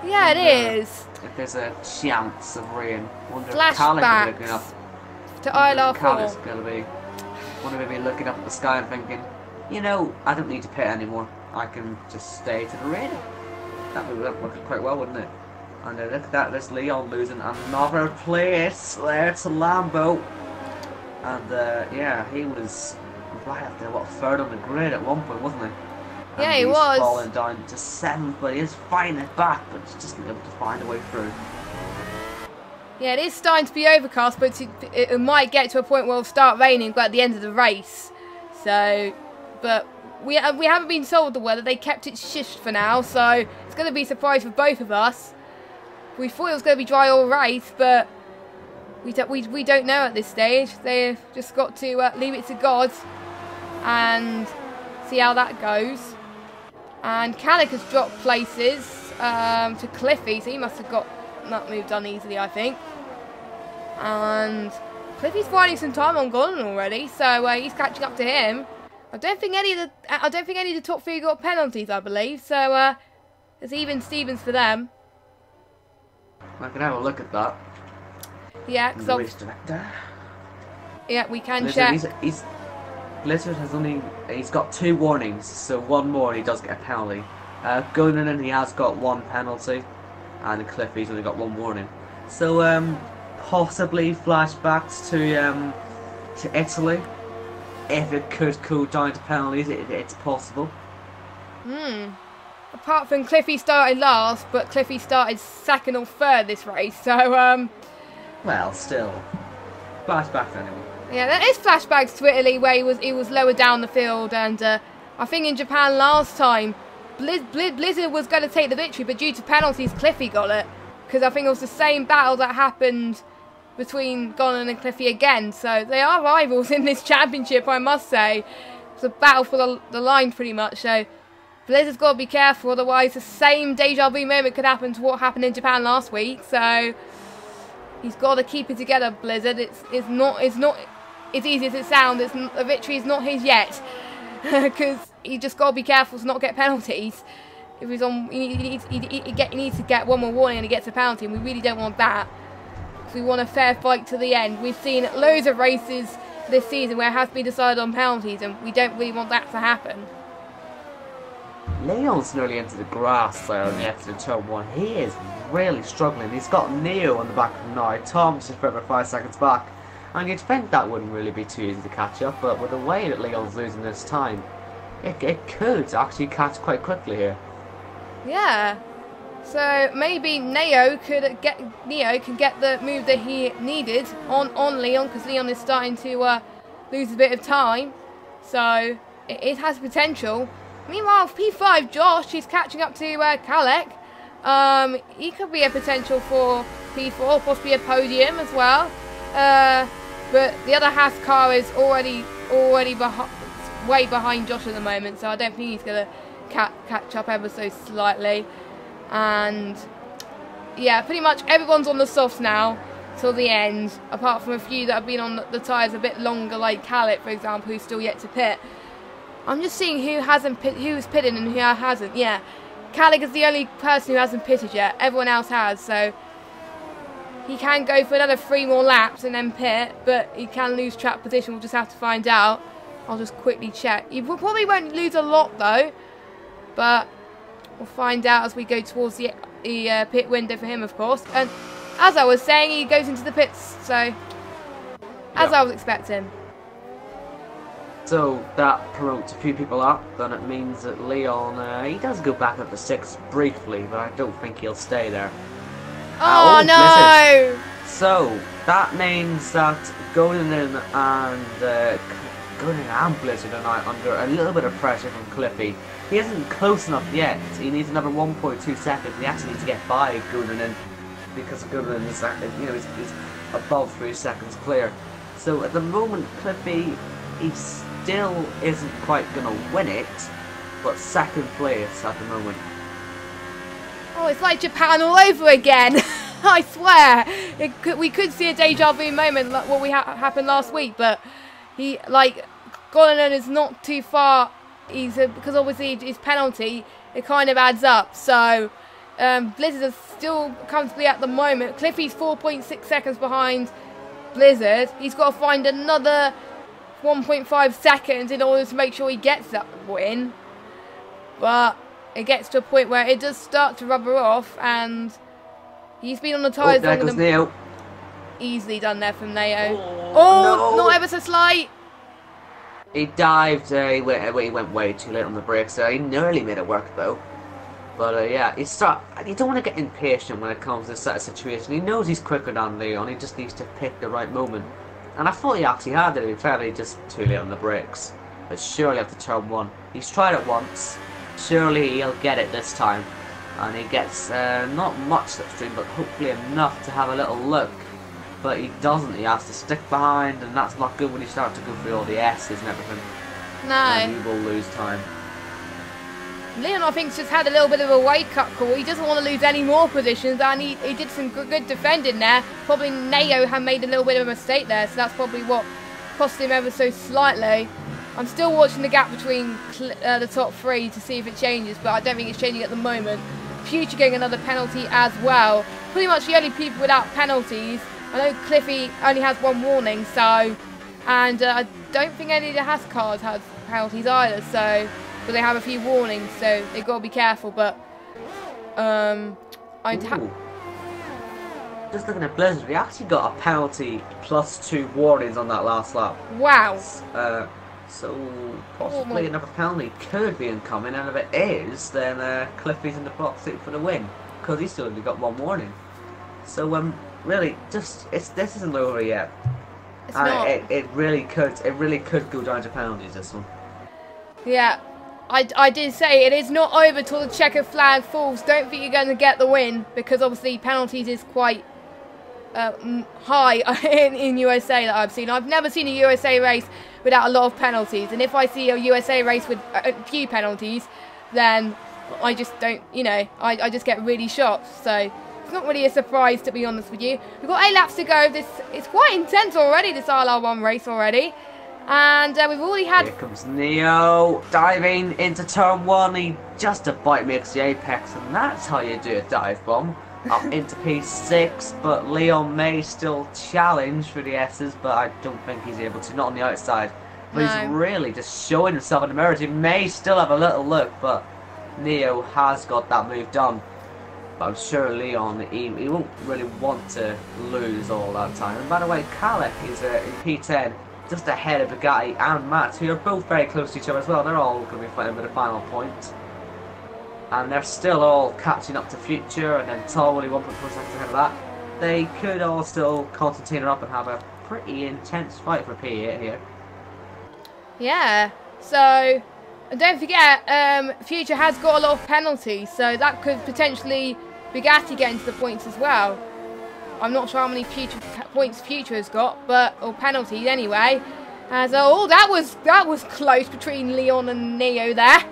Yeah, it is. If there's a chance of rain, wonder flashbacks if looking up to ILR1. Calic's gonna be. Wonder if he'll be looking up at the sky and thinking, you know, I don't need to pit anymore. I can just stay to the rain. That would work quite well, wouldn't it? And look at that, there's Leon losing another place there to Lambo. And yeah, he was right up there, what, third on the grid at one point, wasn't he? And yeah, he was. He's fallen down to 7th, but he is finding it back, but he's just been able to find a way through. Yeah, it is starting to be overcast, but it might get to a point where it'll start raining at the end of the race. So, but we haven't been told the weather. They kept it shushed for now, so it's going to be a surprise for both of us. We thought it was going to be dry all race, but we don't know at this stage. They've just got to leave it to God and see how that goes. And Calic has dropped places to Cliffy, so he must have got that move done easily, I think. And Cliffy's finding some time on Gonan already, so he's catching up to him. I don't think any of the top 3 got penalties, I believe. So it's even Stevens for them. I can have a look at that. Yeah, because yeah, we can check. Blizzard he's got 2 warnings, so one more and he does get a penalty. Gonan, and he has got 1 penalty, and Cliffy's only got 1 warning. So possibly flashbacks to Italy. If it could cool down to penalties, it's possible. Apart from Cliffy started last, but Cliffy started 2nd or 3rd this race, so well, still flashbacks anyway. Yeah, there is flashbacks to Italy where he was lower down the field, and I think in Japan last time Blizzard was going to take the victory, but due to penalties Cliffy got it, because I think it was the same battle that happened between Gonan and Cliffy again. So they are rivals in this championship, I must say. It's a battle for the line pretty much, so Blizzard's got to be careful, otherwise the same deja vu moment could happen to what happened in Japan last week. So he's got to keep it together, Blizzard. It's not as easy as it sounds. The victory is not his yet, because he just got to be careful to not get penalties. If he's on, he needs to get one more warning and he gets a penalty, and we really don't want that. We want a fair fight to the end. We've seen loads of races this season where it has to be decided on penalties, and we don't really want that to happen. Leon's nearly into the grass there on the exit of turn 1. He is really struggling. He's got Neo on the back of him now. Tom's just about 5 seconds back. And you'd think that wouldn't really be too easy to catch up, but with the way that Leon's losing this time, it could actually catch quite quickly here. Yeah. So maybe Neo can get the move that he needed on Leon, because Leon is starting to lose a bit of time. So it has potential. Meanwhile, P5 Josh is catching up to Kalek. He could be a potential for P4, possibly a podium as well. But the other Haas car is already way behind Josh at the moment, so I don't think he's going to catch up ever so slightly. And yeah, pretty much everyone's on the softs now till the end, apart from a few that have been on the tyres a bit longer, like Kalek, for example, who's still yet to pit. I'm just seeing who's pitted and who hasn't. Yeah, Kalek is the only person who hasn't pitted yet. Everyone else has, so he can go for another 3 more laps and then pit, but he can lose track position. We'll just have to find out. I'll just quickly check. He probably won't lose a lot though, but we'll find out as we go towards the pit window for him, of course. And as I was saying, he goes into the pits, so as I was expecting. So that promotes a few people up, then it means that Leon, he does go back up to 6th briefly, but I don't think he'll stay there. Oh no! So that means that Golden and Blizzard are now under a little bit of pressure from Cliffy. He isn't close enough yet. He needs another 1.2 seconds. He actually needs to get by Golden, because Golden is, is above 3 seconds clear. So at the moment, Cliffy, he still isn't quite going to win it, but 2nd place at the moment. Oh, it's like Japan all over again. I swear. We could see a deja vu moment like what happened last week, but Golden is not too far. Because obviously his penalty, it kind of adds up. So Blizzard is still comfortably at the moment. Cliffy's 4.6 seconds behind Blizzard. He's got to find another 1.5 seconds in order to make sure he gets that win. But it gets to a point where it does start to rubber off, and he's been on the tyres longer than Neo. Easily done there from Neo. Oh, no. Not ever so slight. He dived, he went way too late on the brakes there. He nearly made it work though. But yeah, you don't want to get impatient when it comes to this sort of situation. He knows he's quicker than Leon, he just needs to pick the right moment. And I thought he actually had it, in fact, he just too late on the brakes. But surely after turn 1, he's tried it once, surely he'll get it this time. And he gets not much slipstream, but hopefully enough to have a little look. But he doesn't, he has to stick behind, and that's not good when you start to go through all the S's and everything. No. And you will lose time. Leon, I think, just had a little bit of a wake-up call. He doesn't want to lose any more positions, and he did some good defending there. Probably Neo had made a little bit of a mistake there, so that's probably what cost him ever so slightly. I'm still watching the gap between the top 3 to see if it changes, but I don't think it's changing at the moment. Future getting another penalty as well. Pretty much the only people without penalties. I know Cliffy only has 1 warning, so, and I don't think any of the Haas cars has penalties either, so, but they have a few warnings, so they've got to be careful. But just looking at Blizzard, we actually got a penalty plus 2 warnings on that last lap. Wow. So possibly another penalty could be incoming, and if it is, then Cliffy's in the box seat for the win, because he's still only got 1 warning. So really, this isn't over yet. It's not. It really could go down to penalties, this one. Yeah, I did say it is not over till the checkered flag falls. Don't think you're going to get the win, because obviously penalties is quite high in USA that I've seen. I've never seen a USA race without a lot of penalties, and if I see a USA race with a few penalties, then I just don't, I just get really shocked. So it's not really a surprise, to be honest with you. We've got 8 laps to go. It's quite intense already, this ILR1 race already. And we've already had... Here comes Neo, diving into turn 1. He just about makes the apex, and that's how you do a dive bomb. Up into P6, but Leon may still challenge for the S's, but I don't think he's able to, not on the outside. But No. he's really just showing himself in the mirrors. He may still have a little look, but Neo has got that move done. But I'm sure Leon, he won't really want to lose all that time. And by the way, Kalek is in P10, just ahead of Bugatti and Matt, who are both very close to each other as well. They're all going to be fighting for the final point. And they're still all catching up to Future, and then Tom only 1.4 seconds ahead of that. They could all still concentrate up and have a pretty intense fight for P8 here. Yeah, so... And don't forget, Future has got a lot of penalties, so that could potentially Bugatti get into the points as well. I'm not sure how many points Future has got, but or penalties anyway. As oh, that was close between Leon and Neo there.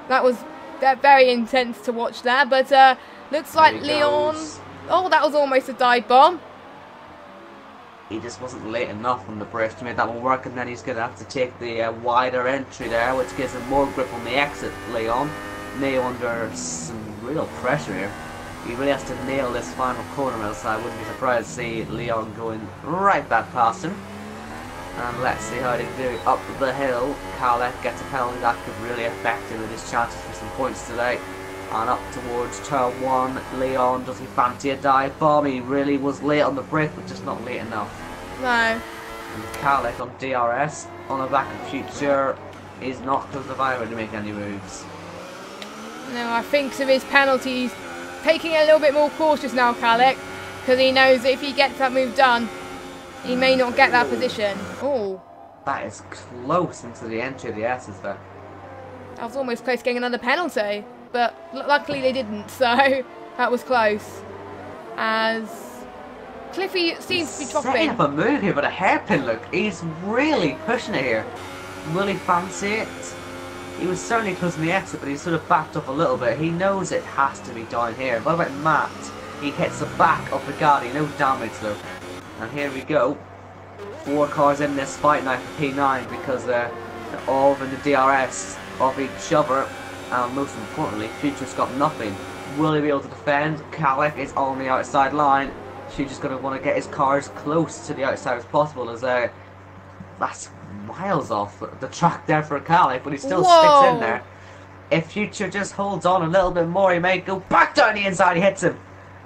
That was very intense to watch there. But looks like Leon. Oh, that was almost a dive bomb. He just wasn't late enough on the brace to make that one work, and then he's going to have to take the wider entry there, which gives him more grip on the exit. Leon, Neo under some real pressure here. He really has to nail this final corner, else I wouldn't be surprised to see Leon going right back past him. And let's see how they do up the hill. Kalek gets a penalty that could really affect him with his chances for some points today. And up towards turn 1, Leon, does he fancy a dive bomb? He really was late on the brake, but just not late enough. No. And Kalek on DRS, on the back of Future, is not close enough either to make any moves. No, I think some of his penalties, taking it a little bit more cautious now, Kalek, because he knows that if he gets that move done, he may not get that position. Oh. That is close into the entry of the S's there. That was almost close to getting another penalty, but luckily they didn't, so that was close. As Cliffy seems to be dropping. Setting up a move here with a hairpin look. He's really pushing it here. Will he fancy it? He was certainly close in the exit, but he sort of backed up a little bit. He knows it has to be down here. What about Matt? He hits the back of the Bugatti, no damage though. And here we go. 4 cars in this fight now for P9 because they're all in the DRS of each other. And most importantly, Future's got nothing. Will he be able to defend? Kalek is on the outside line. Future's going to want to get his cars close to the outside as possible, as that's miles off the track there for Kalek, but he still sticks in there. If Future just holds on a little bit more, he may go back down the inside. He hits him.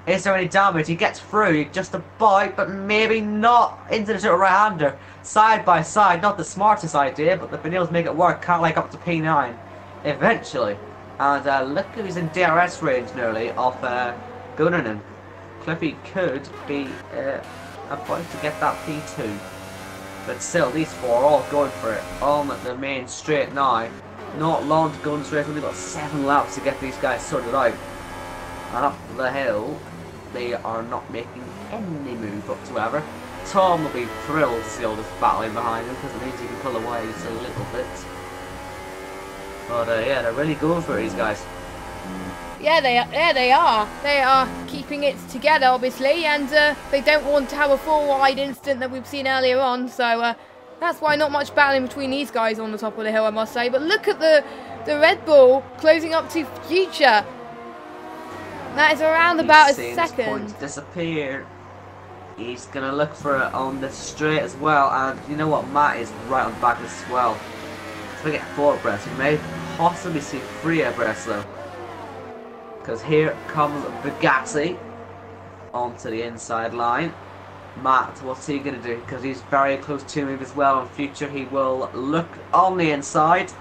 Is there any damage? He gets through, just about, but maybe not into the right-hander. Side by side, not the smartest idea, but they've been able to make it work. Kalek up to P9 eventually. And look who's in DRS range nearly of Gunnanen. Cliffy could be about to get that P2. But still, these 4 are all going for it on the main straight now. Not long to go in straight, only got 7 laps to get these guys sorted out. And up the hill, they are not making any move whatsoever. Tom will be thrilled to see all this battling behind him because it means he can pull away just a little bit. But yeah, they're really going for it, these guys. Yeah, they are. They are keeping it together, obviously, and they don't want to have a 4-wide incident that we've seen earlier on. So that's why not much battling between these guys on the top of the hill, I must say. But look at the Red Bull closing up to Future. That is around about a second. Point disappear. He's gonna look for it on the straight as well, and you know what? Matt is right on the back as well. So we get 4 abreast. We may possibly see 3 abreast though, because here comes Bugatti onto the inside line. Matt, what's he gonna do? Because he's very close to him as well. In future, he will look on the inside.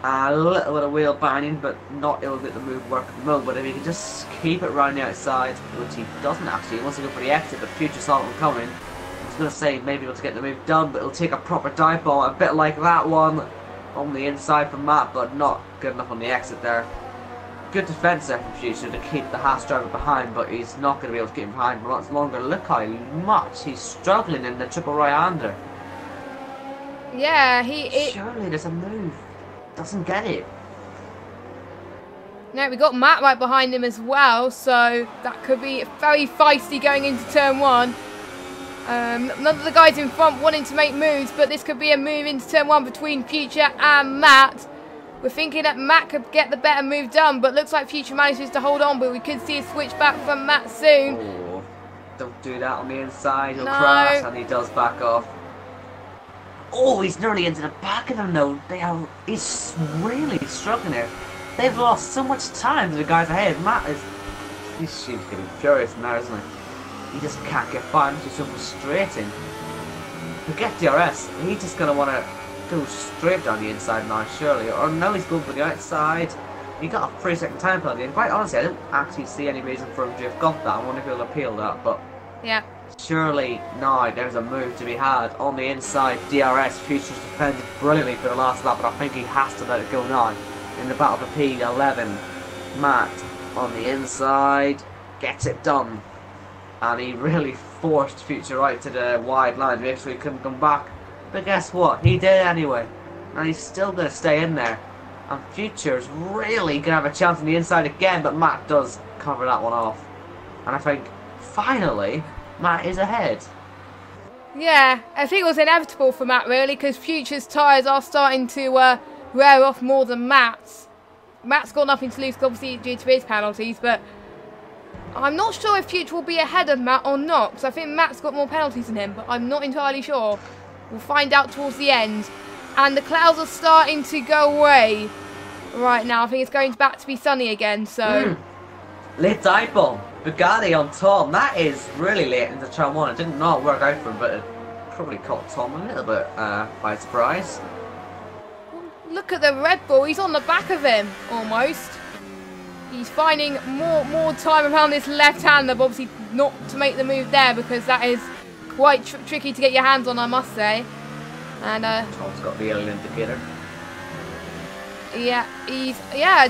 A little bit of wheel binding, but not able to get the move work at the moment. But if he can just keep it around the outside, which he doesn't actually, he wants to go for the exit, but Future saw him coming. I was going to say maybe able to get the move done, but it'll take a proper dive bomb, a bit like that one on the inside from Matt, but not good enough on the exit there. Good defence there from Future to keep the Haas driver behind, but he's not going to be able to get him behind for much longer. Look how much he's struggling in the triple right-hander. Yeah, surely there's a move. Doesn't get it. Now we got Matt right behind him as well, so that could be very feisty going into turn 1. None of the guys in front wanting to make moves, but this could be a move into turn 1 between Future and Matt. We're thinking that Matt could get the better move done, but looks like Future manages to hold on, but we could see a switch back from Matt soon. Oh, don't do that on the inside, he'll crash, and he does back off. Oh, he's nearly into the back of them though. He's really struggling here. They've lost so much time to the guys ahead. Matt he seems getting furious now, isn't he? He just can't get by, which is so frustrating. Forget DRS, he's just going to want to go straight down the inside now, surely. Or no, he's going for the outside. He got a 3-second time penalty, and quite honestly, I didn't actually see any reason for him to have got that. I wonder if he'll appeal that, but yeah. Surely now there's a move to be had on the inside. DRS, Future's defended brilliantly for the last lap, but I think he has to let it go now. In the battle for P11, Matt on the inside gets it done. And he really forced Future right to the wide line to make sure he couldn't come back. But guess what? He did anyway. And he's still going to stay in there. And Future's really going to have a chance on the inside again, but Matt does cover that one off. And I think, finally, Matt is ahead. Yeah, I think it was inevitable for Matt, really, because Future's tyres are starting to wear off more than Matt's. Matt's got nothing to lose, obviously, due to his penalties, but I'm not sure if Future will be ahead of Matt or not, because I think Matt's got more penalties than him, but I'm not entirely sure. We'll find out towards the end. And the clouds are starting to go away right now. I think it's going back to be sunny again, so... Late dive bomb. Bugatti on Tom. That is really late into turn 1. It did not work out for him, but it probably caught Tom a little bit by surprise. Look at the Red Bull. He's on the back of him, almost. He's finding more time around this left-hander, but obviously not to make the move there because that is quite tricky to get your hands on, I must say. And Tom's got the yellow indicator. Yeah,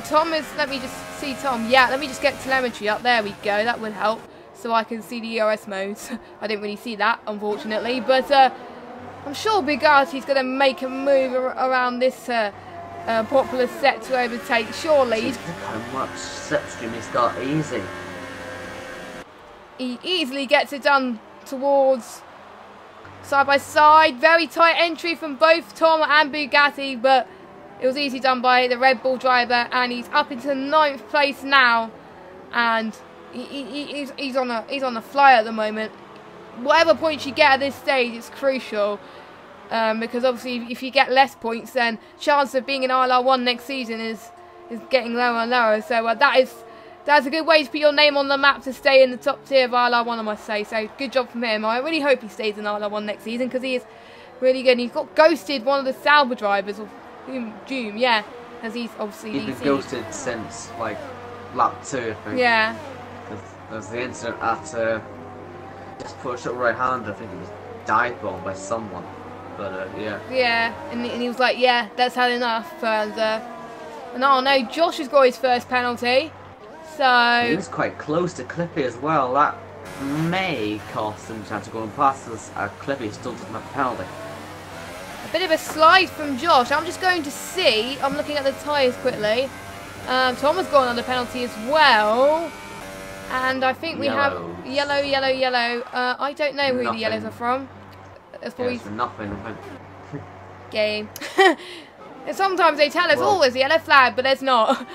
Tom is. Let me just see Tom. Yeah, let me just get telemetry up. There we go. That would help, so I can see the ERS modes. I didn't really see that, unfortunately, but I'm sure Bugatti's going to make a move around this. Popular set to overtake, surely. Look how much slipstream he's got, easy. He easily gets it done towards side by side. Very tight entry from both Tom and Bugatti, but it was easily done by the Red Bull driver, and he's up into 9th place now, and he's on a flyer at the moment. Whatever points you get at this stage, it's crucial. Because obviously if you get less points, then chance of being in ILR1 next season is getting lower and lower. So that's a good way to put your name on the map to stay in the top tier of ILR1, I must say. So good job from him. I really hope he stays in ILR1 next season because he is really good. And he's got ghosted one of the Sauber drivers, or Doom, yeah, as he's obviously he's been ghosted since like lap 2, I think. Yeah. Because there's the incident at just pushed up right hand. I think he was dive bombed by someone. But yeah. Yeah, and he was like, yeah, that's had enough. And oh no, Josh has got his first penalty. So he was quite close to Clippy as well. That may cost him a chance of going past us. Clippy still doesn't have a penalty. A bit of a slide from Josh. I'm just going to see. I'm looking at the tyres quickly. Tom has got another penalty as well. And I think we have yellow. I don't know who the yellows are from. That's probably nothing. Game. And sometimes they tell us, oh, there's a yellow flag, but there's not.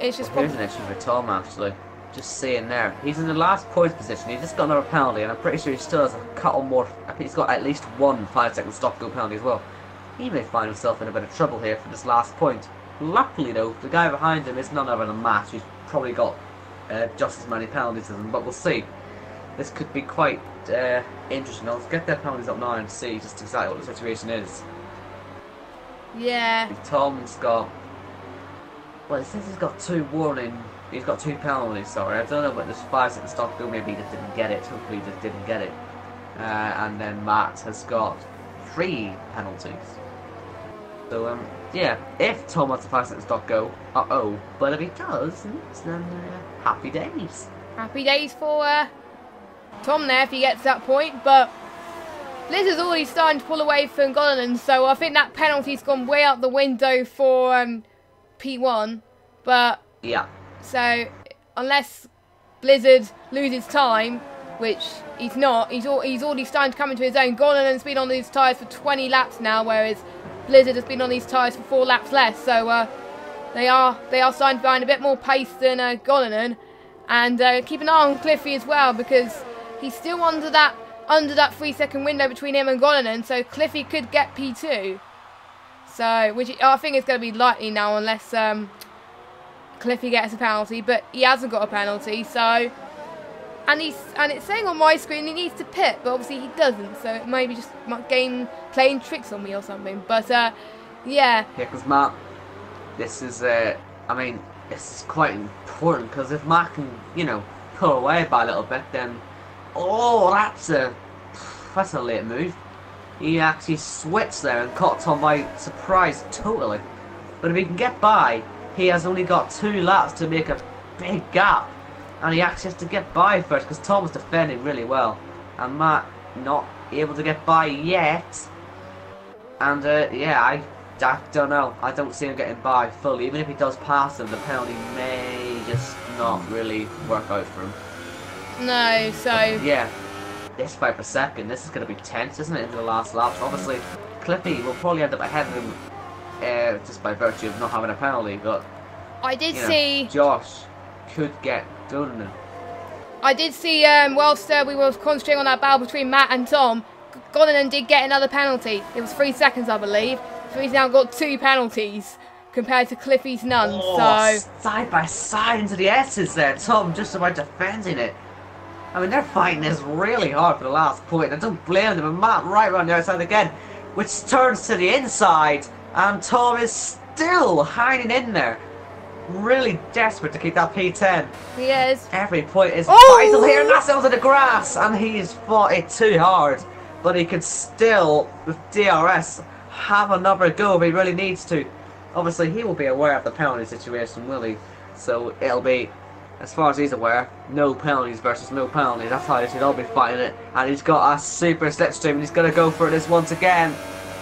It's just. Here's an issue for Tom actually. Just seeing there, he's in the last points position. He's just got another penalty, and I'm pretty sure he still has a couple more. I think he's got at least one 5-second stop-go penalty as well. He may find himself in a bit of trouble here for this last point. Luckily though, the guy behind him is none other than Matt. He's probably got just as many penalties as him, but we'll see. This could be quite interesting. Let's get their penalties up now and see just exactly what the situation is. Yeah. Tom's got... Well, it says he's got 2 warning... He's got 2 penalties, sorry. I don't know about this 5-second stop go. Maybe he just didn't get it. Hopefully he just didn't get it. And then Matt has got 3 penalties. So, yeah. If Tom wants a 5-second stop go, uh-oh. But if he does, then happy days. Happy days for... Tom there if he gets that point, but Liz is already starting to pull away from Golonen, so I think that penalty's gone way out the window for P1, but yeah. So unless Blizzard loses time, which he's not. He's already starting to come into his own. Gonanon's been on these tyres for 20 laps now, whereas Blizzard has been on these tyres for 4 laps less. So they are starting to find a bit more pace than Gonanon. And keep an eye on Cliffy as well, because he's still under that 3-second window between him and Gonanon. So Cliffy could get P2. So, which I think is going to be likely now, unless Cliffy gets a penalty. But he hasn't got a penalty, so. And it's saying on my screen he needs to pit, but obviously he doesn't. So it may be just game playing tricks on me or something. But yeah. Yeah, because Matt, this is I mean, this is quite important, because if Matt can, you know, pull away by a little bit, then that's a late move. He actually switched there and caught Tom by surprise totally. But if he can get by, he has only got 2 laps to make a big gap. And he actually has to get by first, because Tom's defending really well. And Matt not able to get by yet. And yeah, I don't know. I don't see him getting by fully. Even if he does pass him, the penalty may just not really work out for him. No, so. Yeah, this fight per second, this is going to be tense, isn't it, into the last laps? Obviously, Cliffy will probably end up ahead of him just by virtue of not having a penalty, but I did see Josh could get Gonanon. I did see whilst we were concentrating on that battle between Matt and Tom, Gonanon did get another penalty. It was 3 seconds, I believe. So he's now got 2 penalties compared to Cliffy's none. So side by side into the S's there. Tom just about defending it. I mean, they're fighting this really hard for the last point. I don't blame them. And Matt right around the outside again, which turns to the inside. And Tom is still hiding in there. Really desperate to keep that P10. He is. Every point is vital here. And that's onto the grass. And he's fought it too hard. But he could still, with DRS, have another go if he really needs to. Obviously, he will be aware of the penalty situation, will he? So it'll be, as far as he's aware, no penalties versus no penalties. That's how they should all be fighting it. And he's got a super slipstream and he's going to go for this once again.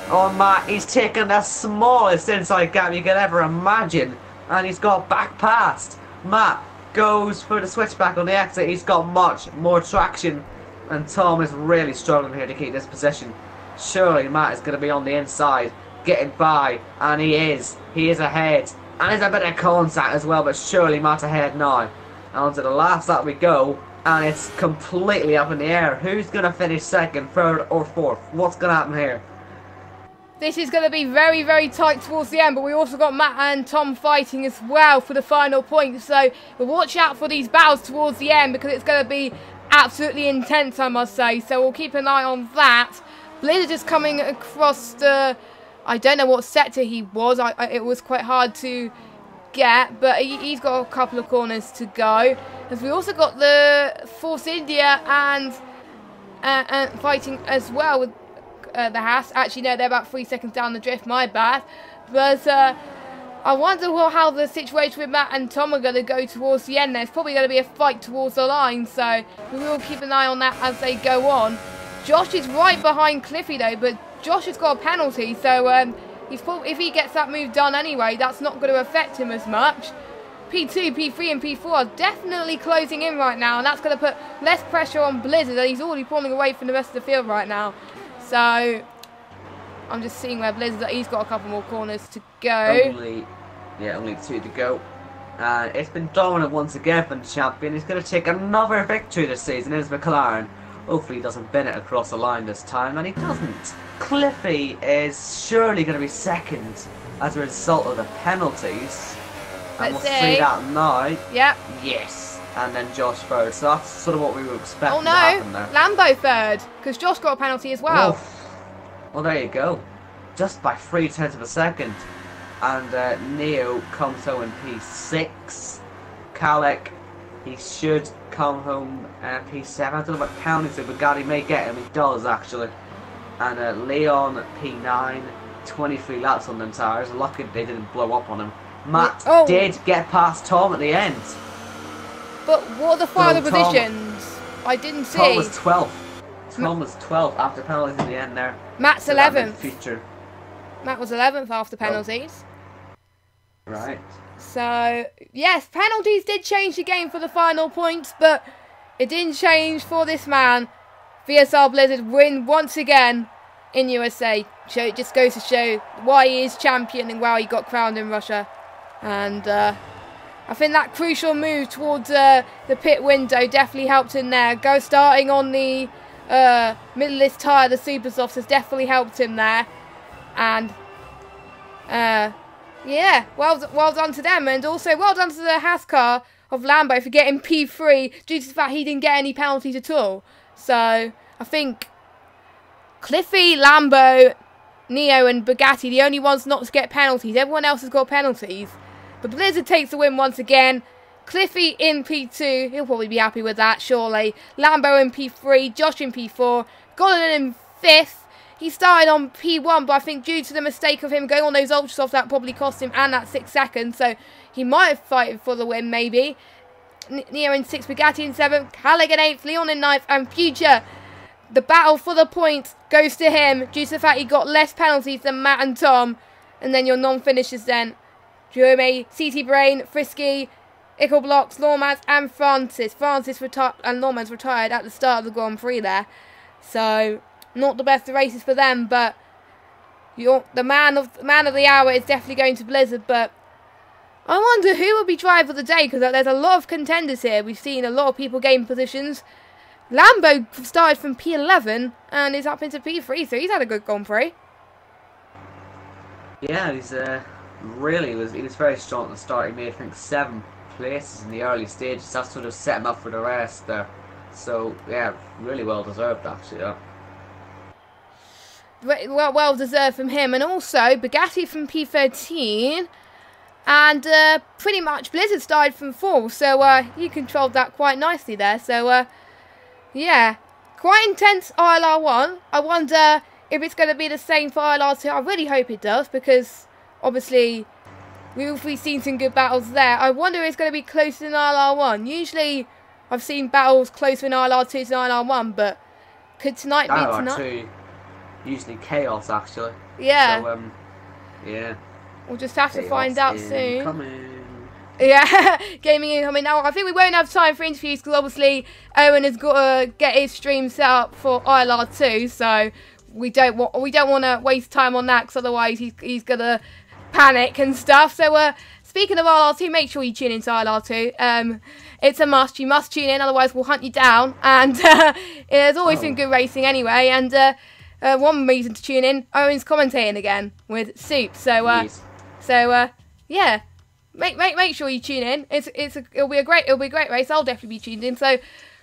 Oh, Matt, he's taken the smallest inside gap you could ever imagine. And he's got back past. Matt goes for the switchback on the exit. He's got much more traction. And Tom is really struggling here to keep this position. Surely Matt is going to be on the inside, getting by. And he is. He is ahead. And there's a bit of contact as well, but surely Matt's ahead now. And on to the last lap we go. And it's completely up in the air. Who's going to finish second, third or fourth? What's going to happen here? This is going to be very, very tight towards the end, but we also got Matt and Tom fighting as well for the final point. So we'll watch out for these battles towards the end, because it's going to be absolutely intense, I must say. So we'll keep an eye on that. Blizzard is coming across the, I don't know what sector he was. It was quite hard to get, but he's got a couple of corners to go. As we also got the Force India and fighting as well with the Haas. Actually, no, they're about 3 seconds down the drift, my bad. But I wonder how the situation with Matt and Tom are going to go towards the end. There's probably going to be a fight towards the line, so we will keep an eye on that as they go on. Josh is right behind Cliffy though, but Josh has got a penalty, so if he gets that move done anyway, that's not going to affect him as much. P2, P3 and P4 are definitely closing in right now, and that's going to put less pressure on Blizzard, and he's already pulling away from the rest of the field right now. So I'm just seeing where Blizzard, he's got a couple more corners to go. Only 2 to go. And it's been dominant once again for the champion. He's going to take another victory this season in his McLaren. Hopefully he doesn't bin it across the line this time, and he doesn't. Cliffy is surely going to be second as a result of the penalties. And we'll see that now. Yep. Yes. And then Josh third. So that's sort of what we were expecting to happen there. Lambo third, because Josh got a penalty as well. Oof. Well, there you go. Just by 0.3 of a second. And Neo comes home in P6. Kalek, he should come home P7. I don't know about penalties, but God, he may get him. He does, actually. And Leon, P9. 23 laps on them tires. Lucky they didn't blow up on him. Matt did get past Tom at the end. But what are the final positions? I didn't see. Tom was 12th. Tom was 12th after penalties in the end there. Matt's 11th. Feature. Matt was 11th after penalties. Right. So, yes, penalties did change the game for the final points, but it didn't change for this man. VSR Blizzard win once again in USA. So it just goes to show why he is champion and why he got crowned in Russia. And I think that crucial move towards the pit window definitely helped him there. Starting on the middle-list tyre, the super softs, has definitely helped him there. And yeah, well done to them, and also well done to the Haas car of Lambo for getting P3 due to the fact he didn't get any penalties at all. So I think Cliffy, Lambo, Neo and Bugatti, the only ones not to get penalties. Everyone else has got penalties. But Blizzard takes the win once again. Cliffy in P2, he'll probably be happy with that, surely. Lambo in P3, Josh in P4, Golden in 5th. He started on P1, but I think due to the mistake of him going on those ultra softs, that probably cost him and that 6 seconds. So he might have fighted for the win, maybe. Neo in 6th, Bugatti in 7th, Callaghan 8th, Leon in 9th, and Future. The battle for the points goes to him due to the fact he got less penalties than Matt and Tom. And then your non-finishers then. Jerome, CT Brain, Frisky, Ickleblocks, Lawmans and Francis. Francis and Lawmans retired at the start of the Grand Prix there. So not the best of races for them, but the man of the hour is definitely going to Blizzard. But I wonder who will be driver of the day, because there's a lot of contenders here. We've seen a lot of people gain positions. Lambo started from P11 and is up into P3, so he's had a good Grand Prix. Yeah, he was very strong at the start. He made, I think, 7 places in the early stages. That sort of set him up for the rest there. So yeah, really well deserved actually. Yeah. Well deserved from him, and also Bugatti from P13, and pretty much Blizzard started from 4, so he controlled that quite nicely there. So yeah, quite intense ILR1. I wonder if it's going to be the same for ILR2. I really hope it does, because obviously we've seen some good battles there. I wonder if it's going to be closer than ILR1. Usually I've seen battles closer in ILR2 than ILR1, but could tonight be tonight? ILR2 usually chaos actually. Yeah. So yeah. We'll just have to find out soon. Yeah, gaming incoming. Now, I think we won't have time for interviews because obviously Owen has got to get his stream set up for ILR2, so we don't want to waste time on that, because otherwise he's gonna panic and stuff. So speaking of ILR2, make sure you tune into ILR2. It's a must. You must tune in, otherwise we'll hunt you down. And there's always some good racing anyway. And one reason to tune in, Owen's commentating again with Soup. So yeah. Make sure you tune in. It'll be a great race. I'll definitely be tuned in. So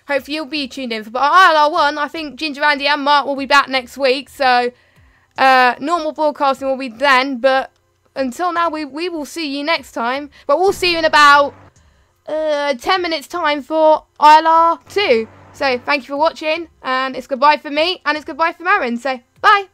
hopefully you'll be tuned in. But ILR1, I think Ginger, Andy, and Mark will be back next week. So normal broadcasting will be then. But until now, we will see you next time. But we'll see you in about 10 minutes time for ILR2. So thank you for watching, and it's goodbye for me, and it's goodbye from Aaron. So bye.